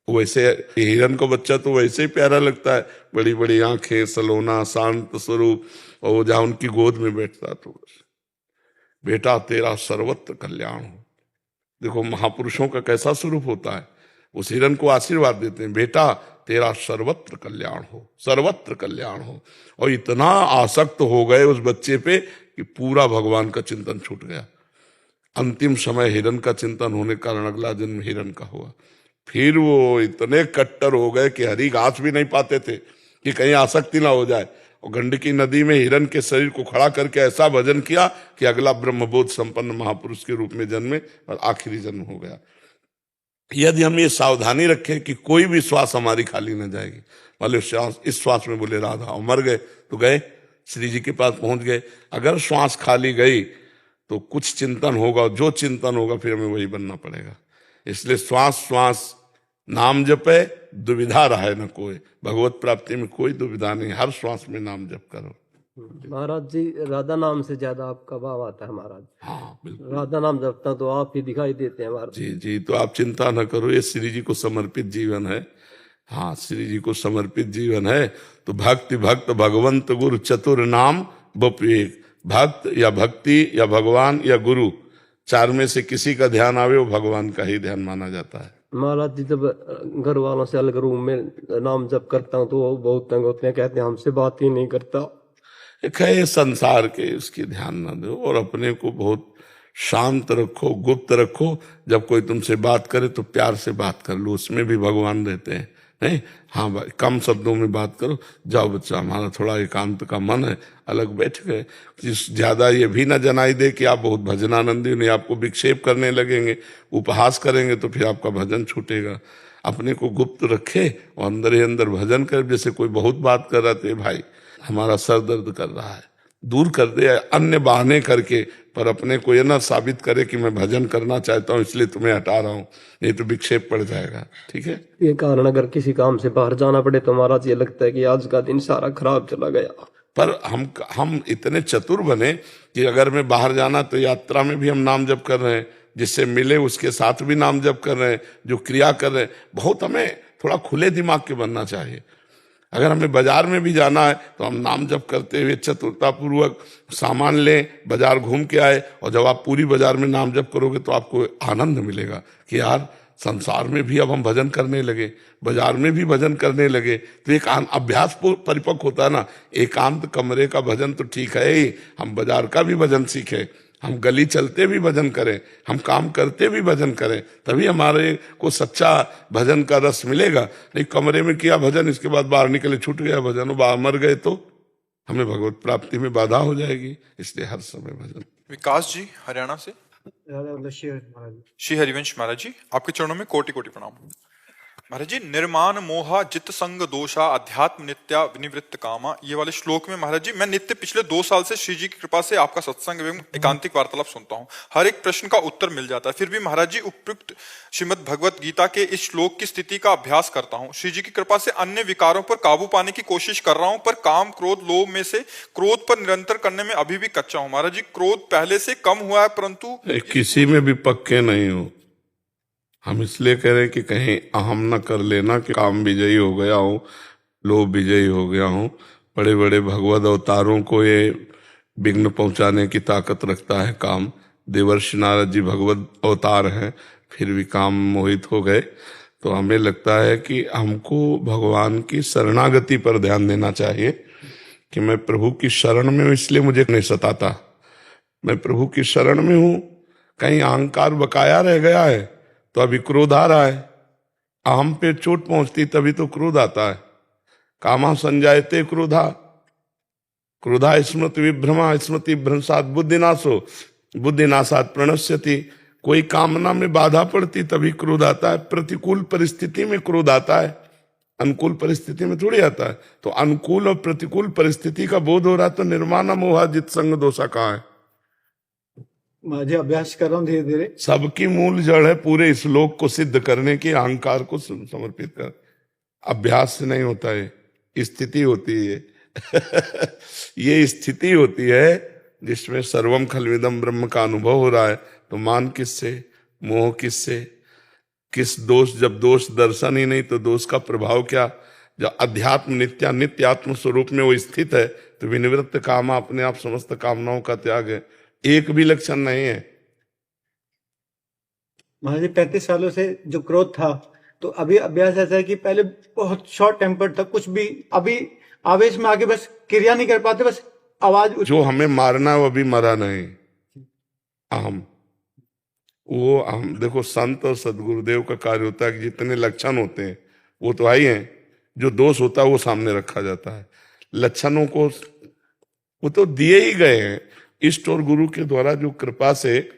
वैसे हिरण को बच्चा तो वैसे ही प्यारा लगता है, बड़ी बड़ी आंखें, सलोना, शांत स्वरूप, और जहाँ उनकी गोद में बैठता तो बेटा तेरा सर्वत्र कल्याण हो। देखो महापुरुषों का कैसा स्वरूप होता है, उस हिरण को आशीर्वाद देते हैं, बेटा तेरा सर्वत्र कल्याण हो, सर्वत्र कल्याण हो। और इतना आसक्त हो गए उस बच्चे पे कि पूरा भगवान का चिंतन छूट गया। अंतिम समय हिरण का चिंतन होने के कारण अगला जन्म हिरण का हुआ। फिर वो इतने कट्टर हो गए कि हरी घास भी नहीं पाते थे कि कहीं आसक्ति ना हो जाए, और गंडकी नदी में हिरण के शरीर को खड़ा करके ऐसा भजन किया कि अगला ब्रह्मबोध संपन्न महापुरुष के रूप में जन्मे और आखिरी जन्म हो गया। यदि हम ये सावधानी रखें कि कोई भी श्वास हमारी खाली न जाएगी, वाले श्वास इस श्वास में बोले राधा, और मर गए तो गए, श्री जी के पास पहुंच गए। अगर श्वास खाली गई तो कुछ चिंतन होगा, जो चिंतन होगा फिर हमें वही बनना पड़ेगा। इसलिए श्वास श्वास नाम जपे, दुविधा रहे न कोई। भगवत प्राप्ति में कोई दुविधा नहीं, हर श्वास में नाम जप करो। महाराज जी, राधा नाम से ज्यादा आपका भाव आता है महाराज। हाँ बिल्कुल, राधा नाम जपता तो आप ही दिखाई देते हैं महाराज। जी जी, तो आप चिंता न करो, ये श्री जी को समर्पित जीवन है। हाँ, श्री जी को समर्पित जीवन है। तो भक्ति भक्त भगवंत गुरु चतुर नाम बपेक, भक्त या भक्ति या भगवान या गुरु, चार में से किसी का ध्यान आवे वो भगवान का ही ध्यान माना जाता है। महाराज जी, जब घर वालों से अलग रूम में नाम जप करता हूँ तो वो बहुत तंग होते हैं, कहते हैं हमसे बात ही नहीं करता। एक है संसार के, उसकी ध्यान न दो और अपने को बहुत शांत रखो, गुप्त रखो। जब कोई तुमसे बात करे तो प्यार से बात कर लो, उसमें भी भगवान रहते हैं। नहीं, हाँ भाई, कम शब्दों में बात करो। जाओ बच्चा, हमारा थोड़ा एकांत का मन है, अलग बैठ गए। ज्यादा ये भी ना जनाई दे कि आप बहुत भजनानंदी, नहीं आपको विक्षेप करने लगेंगे, उपहास करेंगे तो फिर आपका भजन छूटेगा। अपने को गुप्त रखे और अंदर ही अंदर भजन करे। जैसे कोई बहुत बात कर रहा था, भाई हमारा सर दर्द कर रहा है, दूर कर दे अन्य बहाने करके, पर अपने को यह ना साबित करे कि मैं भजन करना चाहता हूँ इसलिए तुम्हें हटा रहा हूँ, नहीं तो विक्षेप पड़ जाएगा। ठीक है, ये कारण अगर किसी काम से बाहर जाना पड़े तो महाराज ये लगता है कि आज का दिन सारा खराब चला गया। पर हम इतने चतुर बने कि अगर मैं बाहर जाना तो यात्रा में भी हम नाम जप कर रहे हैं, जिससे मिले उसके साथ भी नाम जप कर रहे हैं, जो क्रिया कर रहे हैं। बहुत हमें थोड़ा खुले दिमाग के बनना चाहिए। अगर हमें बाजार में भी जाना है तो हम नाम जप करते हुए चतुरता पूर्वक सामान लें, बाजार घूम के आए, और जब आप पूरी बाजार में नाम जप करोगे तो आपको आनंद मिलेगा कि यार संसार में भी अब हम भजन करने लगे, बाजार में भी भजन करने लगे। तो एक अभ्यास परिपक्व होता है ना। एकांत कमरे का भजन तो ठीक है ही, हम बाजार का भी भजन सीखें, हम गली चलते भी भजन करें, हम काम करते भी भजन करें, तभी हमारे को सच्चा भजन का रस मिलेगा। नहीं कमरे में किया भजन, इसके बाद बाहर निकले छूट गया भजन, बाहर मर गए तो हमें भगवत प्राप्ति में बाधा हो जाएगी। इसलिए हर समय भजन। विकास जी हरियाणा से। श्री हरिवंश महाराज जी, आपके चरणों में कोटि कोटि प्रणाम। महाराज जी, निर्माण मोहा जित संग दोषा अध्यात्म नित्या विनिवृत्त कामा, ये वाले श्लोक में महाराज जी मैं नित्य पिछले 2 साल से श्री जी की कृपा से आपका सत्संग एवं एकांतिक वार्तालाप सुनता हूँ। हर एक प्रश्न का उत्तर मिल जाता है, फिर भी महाराज जी उपयुक्त श्रीमद् भगवत गीता के इस श्लोक की स्थिति का अभ्यास करता हूँ। श्री जी की कृपा से अन्य विकारों पर काबू पाने की कोशिश कर रहा हूँ, पर काम क्रोध लोभ में से क्रोध पर निरंतर करने में अभी भी कच्चा हूँ। महाराज जी, क्रोध पहले से कम हुआ है, परंतु किसी में भी पक्के नहीं हो। हम इसलिए कह रहे हैं कि कहीं अहम न कर लेना कि काम विजयी हो गया हो, लोभ विजयी हो गया हो। बड़े बड़े भगवत अवतारों को ये विघ्न पहुंचाने की ताकत रखता है काम। देवर्षि नारद जी भगवत अवतार हैं, फिर भी काम मोहित हो गए। तो हमें लगता है कि हमको भगवान की शरणागति पर ध्यान देना चाहिए कि मैं प्रभु की शरण में हूँ, इसलिए मुझे नहीं सताता। मैं प्रभु की शरण में हूँ, कहीं अहंकार बकाया रह गया है तो अभी क्रोध आ रहा है। अहम पे चोट पहुंचती तभी तो क्रोध आता है। कामा संजायते क्रोधा, क्रोधा स्मृति विभ्रमा, स्मृति भ्रंशात बुद्धिनाशो, बुद्धिनाशात प्रणश्यति। कोई कामना में बाधा पड़ती तभी क्रोध आता है। प्रतिकूल परिस्थिति में क्रोध आता है, अनुकूल परिस्थिति में थोड़ी आता है। तो अनुकूल और प्रतिकूल परिस्थिति का बोध हो रहा है तो निर्माण मोहा जित संग दोषा कहाँ है। मैं अभ्यास कर रहा हूँ धीरे धीरे। सबकी मूल जड़ है पूरे श्लोक को सिद्ध करने की, अहंकार को समर्पित कर। अभ्यास से नहीं होता है, स्थिति होती है ये स्थिति होती है जिसमें सर्वम खलविदम ब्रह्म का अनुभव हो रहा है। तो मान किससे, मोह किससे, किस दोष। जब दोष दर्शन ही नहीं तो दोष का प्रभाव क्या। जब अध्यात्म नित्या नित्य आत्म स्वरूप में वो स्थित है तो विनिवृत्त कामा, अपने आप समस्त कामनाओं का त्याग है। एक भी लक्षण नहीं है। महाराज जी 35 सालों से जो क्रोध था, तो अभी अभ्यास ऐसा है कि पहले बहुत शॉर्ट टेम्पर्ड था, कुछ भी अभी आवेश में आके बस क्रिया नहीं कर पाते, बस आवाज जो हमें मारना है वो अभी मरा नहीं, अहम। वो अहम, देखो संत और सदगुरुदेव का कार्य होता है कि जितने लक्षण होते हैं वो तो आई हैं, जो दोष होता है वो सामने रखा जाता है। लक्षणों को वो तो दिए ही गए हैं इष्ट और गुरु के द्वारा, जो कृपा से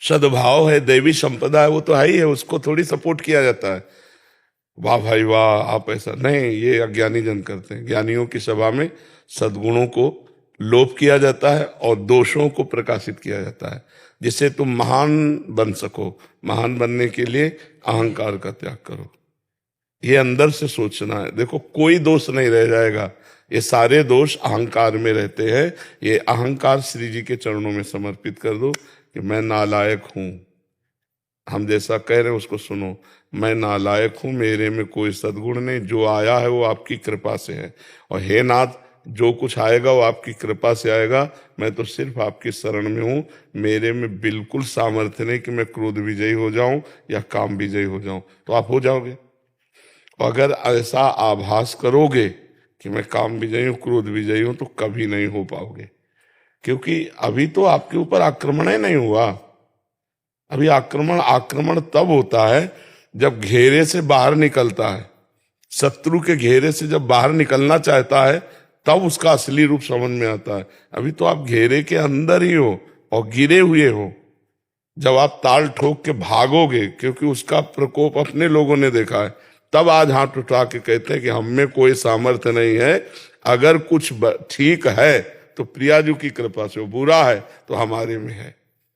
सद्भाव है, दैवी संपदा है, वो तो है ही है, उसको थोड़ी सपोर्ट किया जाता है। वाह भाई वाह, आप ऐसा नहीं, ये अज्ञानी जन करते हैं। ज्ञानियों की सभा में सद्गुणों को लोप किया जाता है और दोषों को प्रकाशित किया जाता है, जिससे तुम महान बन सको। महान बनने के लिए अहंकार का त्याग करो, ये अंदर से सोचना है। देखो कोई दोष नहीं रह जाएगा, ये सारे दोष अहंकार में रहते हैं। ये अहंकार श्री जी के चरणों में समर्पित कर दो कि मैं नालायक हूं। हम जैसा कह रहे हैं उसको सुनो, मैं नालायक हूं, मेरे में कोई सद्गुण नहीं, जो आया है वो आपकी कृपा से है। और हे नाथ, जो कुछ आएगा वो आपकी कृपा से आएगा, मैं तो सिर्फ आपकी शरण में हूं। मेरे में बिल्कुल सामर्थ्य नहीं कि मैं क्रोध विजयी हो जाऊं या काम विजयी हो जाऊं। तो आप हो जाओगे। अगर ऐसा आभास करोगे कि मैं काम विजयी हूं, क्रोध विजयी हूं, तो कभी नहीं हो पाओगे, क्योंकि अभी तो आपके ऊपर आक्रमण ही नहीं हुआ। अभी आक्रमण तब होता है जब घेरे से बाहर निकलता है। शत्रु के घेरे से जब बाहर निकलना चाहता है तब उसका असली रूप समझ में आता है। अभी तो आप घेरे के अंदर ही हो और गिरे हुए हो। जब आप ताल ठोक के भागोगे, क्योंकि उसका प्रकोप अपने लोगों ने देखा है, तब आज हाथ उठा के कहते हैं कि हम में कोई सामर्थ्य नहीं है। अगर कुछ ठीक है तो प्रियाजू की कृपा से, बुरा है तो हमारे में है,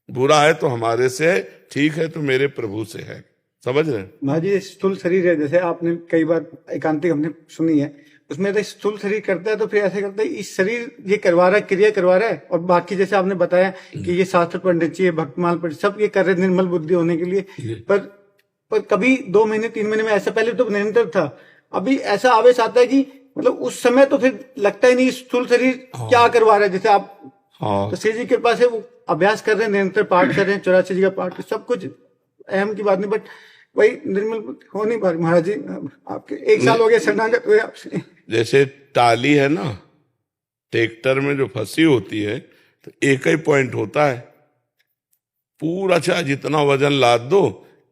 बुरा है तो हमारे से है, ठीक है तो मेरे प्रभु से है। समझ रहे हैं? महाराज जी स्थूल शरीर है, जैसे आपने कई बार एकांतिक हमने सुनी है, उसमें तो स्थूल शरीर करता है तो फिर ऐसे करता है इस शरीर ये करवा रहा है, क्रिया करवा रहा है, और बाकी जैसे आपने बताया कि ये शास्त्र पंडित जी, भक्तमाल पंडित, सब ये कर रहे निर्मल बुद्धि होने के लिए। पर कभी 2 महीने 3 महीने में ऐसा, पहले तो निरंतर था, अभी ऐसा आवेश आता है कि मतलब उस समय तो फिर लगता ही नहीं स्थूल शरीर क्या करवा रहा है। जैसे आप तो श्री जी के पास है, वो अभ्यास कर रहे हैं, निरंतर पाठ कर रहे हैं, 84 जी का पाठ, सब कुछ अहम की बात नहीं, बट वही निर्मल हो नहीं पा रही। महाराज जी आपके 1 साल हो गया शरणागत हुए आपसे। जैसे टाली है ना, ट्रैक्टर में जो फंसी होती है तो एक ही पॉइंट होता है, पूरा चाहे जितना वजन लाद दो,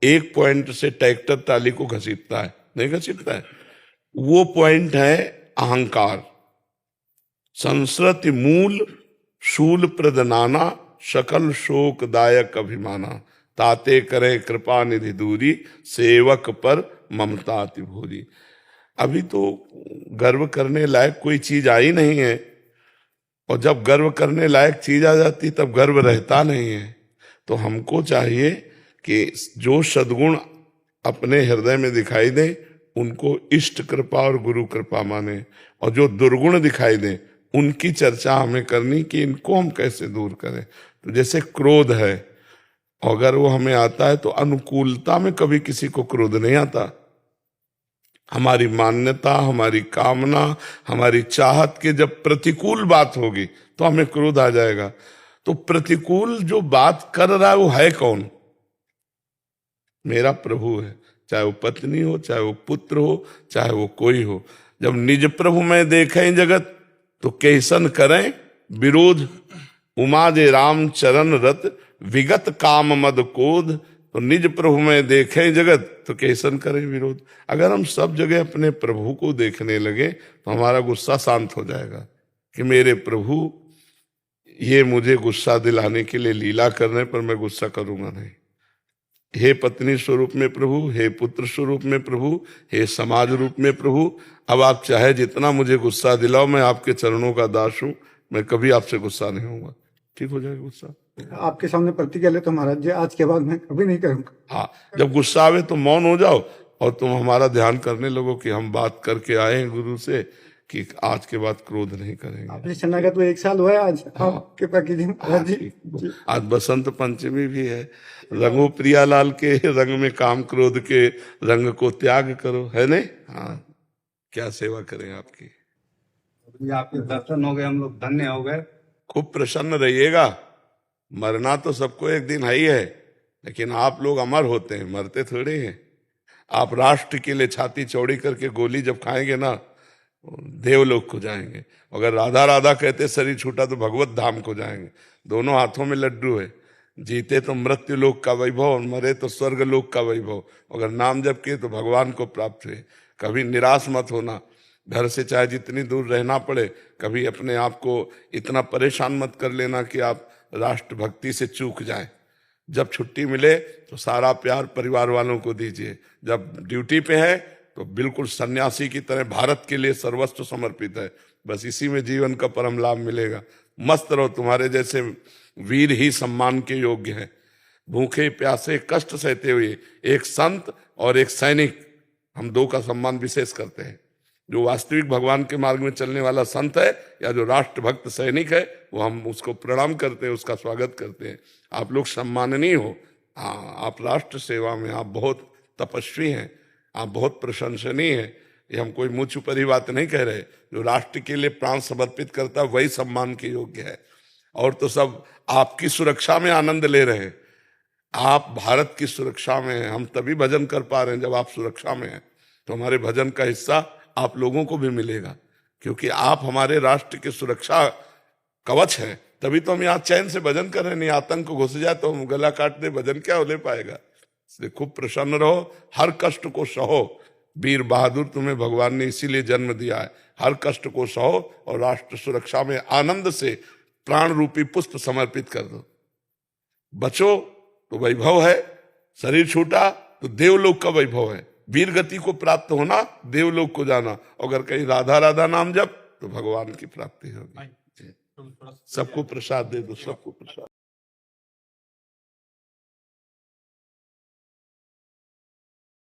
एक पॉइंट से ट्रैक्टर टाली को घसीटता है, नहीं घसीटता है। वो पॉइंट है अहंकार। संस्कृति मूल शूल प्रदनाना, सकल शोक दायक अभिमाना, ताते करे कृपा निधि दूरी, सेवक पर ममता अति भूरी। अभी तो गर्व करने लायक कोई चीज आई नहीं है, और जब गर्व करने लायक चीज आ जाती तब गर्व रहता नहीं है। तो हमको चाहिए कि जो सद्गुण अपने हृदय में दिखाई दे उनको इष्ट कृपा और गुरु कृपा माने, और जो दुर्गुण दिखाई दे उनकी चर्चा हमें करनी कि इनको हम कैसे दूर करें। तो जैसे क्रोध है, अगर वो हमें आता है तो अनुकूलता में कभी किसी को क्रोध नहीं आता। हमारी मान्यता, हमारी कामना, हमारी चाहत के जब प्रतिकूल बात होगी तो हमें क्रोध आ जाएगा। तो प्रतिकूल जो बात कर रहा है वो है कौन? मेरा प्रभु है, चाहे वो पत्नी हो, चाहे वो पुत्र हो, चाहे वो कोई हो। जब निज प्रभु में देखें जगत तो कैसन करें विरोध, उमा जे राम चरण रत, विगत काम मद कोध। तो निज प्रभु में देखें जगत तो कैसन करें विरोध। अगर हम सब जगह अपने प्रभु को देखने लगे तो हमारा गुस्सा शांत हो जाएगा कि मेरे प्रभु ये मुझे गुस्सा दिलाने के लिए लीला कर रहे, पर मैं गुस्सा करूंगा नहीं। हे पत्नी स्वरूप में प्रभु, हे पुत्र स्वरूप में प्रभु, हे समाज रूप में प्रभु, अब आप चाहे जितना मुझे गुस्सा दिलाओ, मैं आपके चरणों का दास हूं, मैं कभी आपसे गुस्सा नहीं होऊंगा। ठीक हो जाएगा गुस्सा। आपके सामने प्रतिज्ञा ले तो महाराज जी आज के बाद मैं कभी नहीं करूंगा। हाँ, जब गुस्सा आवे तो मौन हो जाओ और तुम हमारा ध्यान करने लगो कि हम बात करके आए हैं गुरु से कि आज के बाद क्रोध नहीं करेंगे। आपने शरणागत हुए 1 साल हुआ है आज, आप कृपा कीजिए महाराज जी। आज बसंत पंचमी भी है। रंगो प्रियालाल के रंग में काम क्रोध के रंग को त्याग करो, है नहीं? हाँ, क्या सेवा करें आपकी। आपके दर्शन हो गए, हम लोग धन्य हो गए। खूब प्रसन्न रहिएगा। मरना तो सबको एक दिन है ही है, लेकिन आप लोग अमर होते हैं, मरते थोड़े हैं। आप राष्ट्र के लिए छाती चौड़ी करके गोली जब खाएंगे ना, देवलोक को जाएंगे। अगर राधा राधा कहते शरीर छूटा तो भगवत धाम को जाएंगे। दोनों हाथों में लड्डू है, जीते तो मृत्यु लोक का वैभव और मरे तो स्वर्ग लोक का वैभव। अगर नाम जप किए तो भगवान को प्राप्त हुए। कभी निराश मत होना, घर से चाहे जितनी दूर रहना पड़े, कभी अपने आप को इतना परेशान मत कर लेना कि आप राष्ट्र भक्ति से चूक जाए। जब छुट्टी मिले तो सारा प्यार परिवार वालों को दीजिए। जब ड्यूटी पे है तो बिल्कुल सन्यासी की तरह भारत के लिए सर्वस्व समर्पित है। बस इसी में जीवन का परम लाभ मिलेगा। मस्त रहो, तुम्हारे जैसे वीर ही सम्मान के योग्य हैं। भूखे प्यासे कष्ट सहते हुए एक संत और एक सैनिक, हम दो का सम्मान विशेष करते हैं। जो वास्तविक भगवान के मार्ग में चलने वाला संत है या जो राष्ट्रभक्त सैनिक है, वो हम उसको प्रणाम करते हैं, उसका स्वागत करते हैं। आप लोग सम्माननीय हो। हाँ, आप राष्ट्र सेवा में आप बहुत तपस्वी हैं, आप बहुत प्रशंसनीय हैं। ये हम कोई मुँह छुपरी बात नहीं कह रहे। जो राष्ट्र के लिए प्राण समर्पित करता है वही सम्मान के योग्य है। और तो सब आपकी सुरक्षा में आनंद ले रहे हैं। आप भारत की सुरक्षा में हैं। हम तभी भजन कर पा रहे हैं जब आप सुरक्षा में हैं। तो हमारे भजन का हिस्सा आप लोगों को भी मिलेगा, क्योंकि आप हमारे राष्ट्र की सुरक्षा कवच हैं। तभी तो हम यहाँ चैन से भजन कर रहे हैं। नहीं आतंक घुस जाए तो हम गला काट दे, भजन क्या हो ले पाएगा। इसलिए खूब प्रसन्न रहो, हर कष्ट को सहो। वीर बहादुर तुम्हें भगवान ने इसीलिए जन्म दिया है। हर कष्ट को सहो और राष्ट्र सुरक्षा में आनंद से प्राण रूपी पुष्प समर्पित कर दो। बचो तो वैभव है, शरीर छूटा तो देवलोक का वैभव है। वीर गति को प्राप्त होना, देवलोक को जाना। अगर कहीं राधा राधा नाम जप तो भगवान की प्राप्ति होगी। सबको प्रसाद दे दो, सबको प्रसाद।